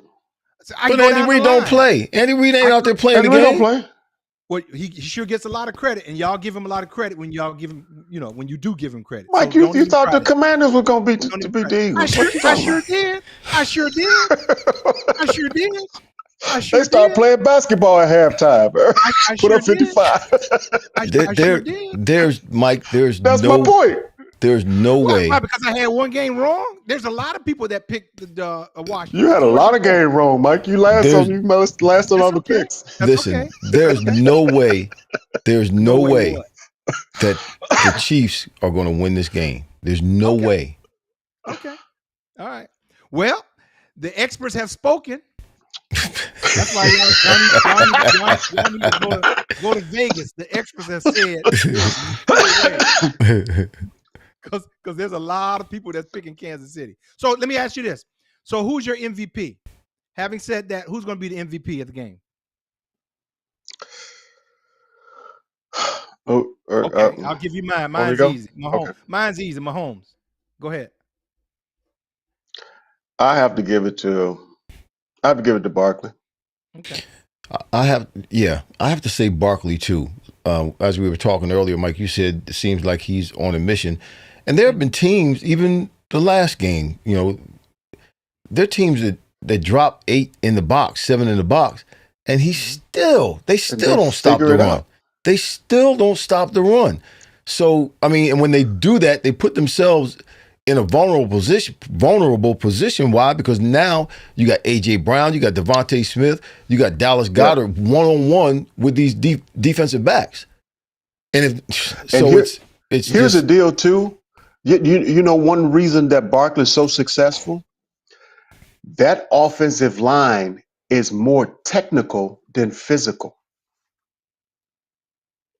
But Andy Reid don't play. Andy Reid ain't out there playing the game. Don't play. Well, he sure gets a lot of credit, and y'all give him a lot of credit when y'all give him, when you do give him credit. Mike, So you thought the Commanders were going to beat the Eagles. I sure did. They start playing basketball at halftime. I Put up 55. There's Mike. That's my point. There's no way. Why? Because I had one game wrong. There's a lot of people that picked the Washington. You had a lot of game wrong, Mike. You lasted on the picks. Listen, there's no way. There's no way that the Chiefs are going to win this game. There's no way. Okay. All right. Well, the experts have spoken. That's why y'all need to go to Vegas. The experts have said. Because there's a lot of people that's picking Kansas City. So let me ask you this. So who's your MVP? Having said that, who's going to be the MVP of the game? Okay, I'll give you mine. Mine's easy. Mahomes. Okay. Mine's easy. Mahomes. Go ahead. I have to give it to Barkley. Okay. I have to say Barkley too. As we were talking earlier, Mike, you said it seems like he's on a mission. And there have been teams, even the last game, there are teams that drop 8 in the box, 7 in the box, and they still don't stop the run. They still don't stop the run. So, I mean, and when they do that, they put themselves in a vulnerable position. Why? Because now you got A.J. Brown, you got Devontae Smith, you got Dallas Goedert one-on-one with these defensive backs. And here's the deal too. You know one reason that Barkley's so successful? That offensive line is more technical than physical.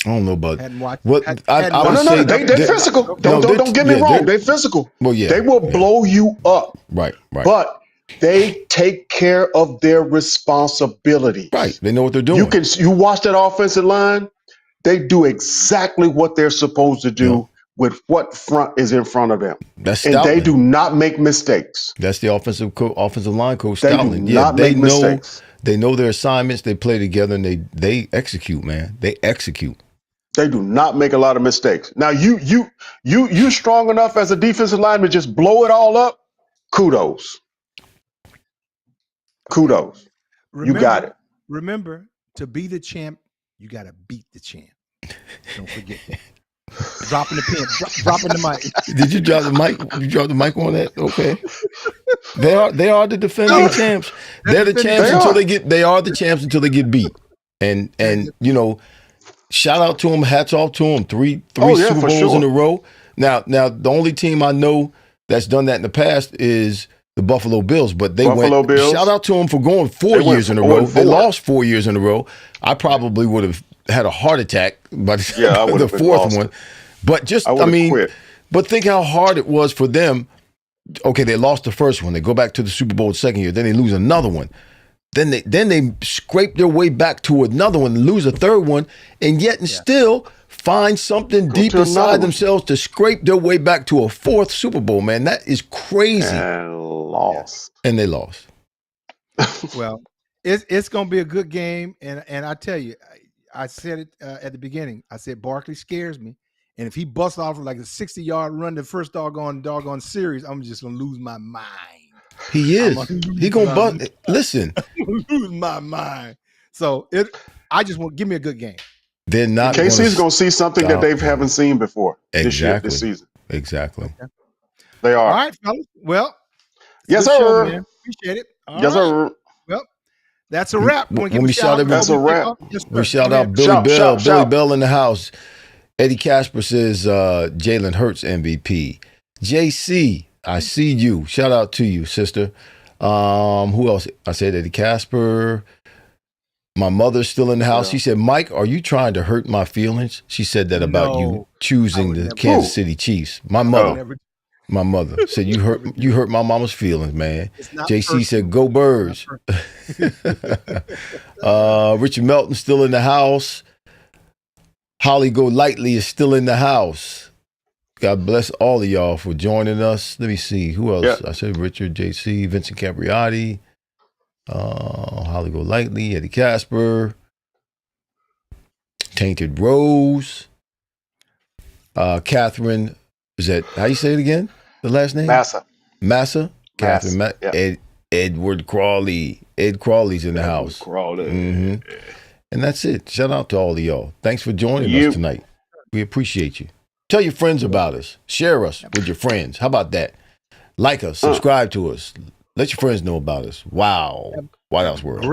I don't know about Hadn't watched. what I would No, say. they're physical. Don't get me wrong. They're physical. Well, yeah, they will blow you up. Right. But they take care of their responsibilities. Right. They know what they're doing. You watch that offensive line. They do exactly what they're supposed to do with what front is in front of them. That's and Stoutland. they do not make mistakes. That's the offensive line coach, They Stoutland. do not make mistakes. They know their assignments. They play together, and they execute, man. They execute. They do not make a lot of mistakes. Now, you strong enough as a defensive lineman to just blow it all up. Kudos. You got it. Remember, to be the champ, you got to beat the champ. Don't forget that. Dropping the pen, dropping the mic. Did you drop the mic? You dropped the mic on that? Okay. They are the defending champs. They're the champs until they get. They are the champs until they get beat. And shout out to them. Hats off to them. Three Super Bowls in a row. Now the only team I know that's done that in the past is the Buffalo Bills. But Bills. Shout out to them for going 4 years in a row. They lost 4 years in a row. I probably would have had a heart attack, but the fourth one. But but think how hard it was for them. Okay, they lost the first one. They go back to the Super Bowl the second year. Then they lose another one. Then they scrape their way back to another one, lose a third one, and yet still find something deep inside themselves to scrape their way back to a fourth Super Bowl, man. That is crazy. And they lost. Well, it's going to be a good game. And I tell you, I said it at the beginning. I said Barkley scares me. And if he busts off like a 60-yard run the first doggone series, I'm just going to lose my mind. He is. He going to bust. Listen. I'm going to lose my mind. So I just want give me a good game. They're not. KC's going to see something that they haven't seen before this season. Exactly. Okay. They are. All right, fellas. Well, yes, sir. Show, man. Appreciate it. Yes, sir. Well, that's a wrap. That's a wrap. We shout out Billy Bell. Billy Bell in the house. Eddie Casper says Jalen Hurts MVP. JC, I see you. Shout out to you, sister. Who else? I said Eddie Casper. My mother's still in the house. She said, Mike, are you trying to hurt my feelings? She said that about you choosing the Kansas City Chiefs. My mother said you hurt my mama's feelings, man. JC said, go Birds. Richard Melton still in the house. Holly Go Lightly is still in the house. God bless all of y'all for joining us. Let me see. Who else? Yeah. I said Richard, JC, Vincent Capriati, Holly Go Lightly, Eddie Casper, Tainted Rose, Catherine, is that, how you say it again? The last name? Massa? Catherine Edward Crawley. Ed Crawley's in the house. Crawley. Mm-hmm. And that's it. Shout out to all of y'all. Thanks for joining us tonight. We appreciate you. Tell your friends about us. Share us with your friends. How about that? Like us. Subscribe to us. Let your friends know about us. Wow. White House World.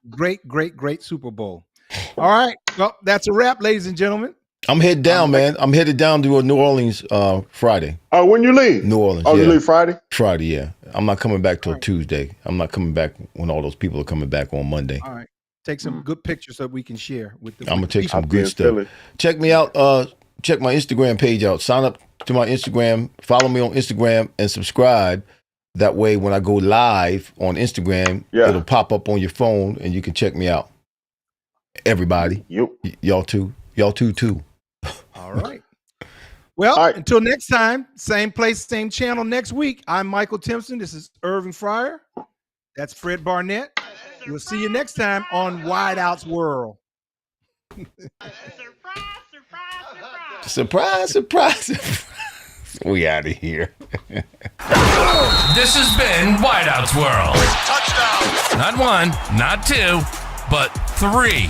Great Super Bowl. All right. Well, that's a wrap, ladies and gentlemen. I'm headed down, man. I'm headed down to New Orleans Friday. Oh, when you leave? New Orleans. Oh, you leave Friday? Friday, yeah. I'm not coming back till Tuesday. I'm not coming back when all those people are coming back on Monday. All right. Take some good pictures so we can share with the. I'm gonna take some good stuff. Check me out. Check my Instagram page out. Sign up to my Instagram. Follow me on Instagram and subscribe. That way, when I go live on Instagram, it'll pop up on your phone and you can check me out. Everybody, y'all too. All right. Well, until next time, same place, same channel next week. I'm Michael Timpson. This is Irving Fryar. That's Fred Barnett. We'll see you next time on Wideout's World. Surprise. We out of here. This has been Wideout's World. Touchdown. Not one, not two, but three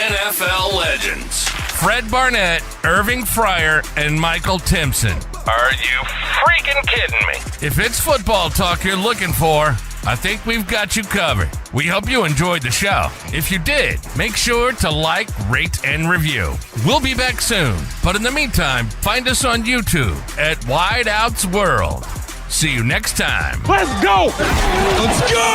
NFL legends. Fred Barnett, Irving Fryar, and Michael Timpson. Are you freaking kidding me? If it's football talk you're looking for, I think we've got you covered. We hope you enjoyed the show. If you did, make sure to like, rate, and review. We'll be back soon. But in the meantime, find us on YouTube at Wideout's World. See you next time. Let's go. Let's go.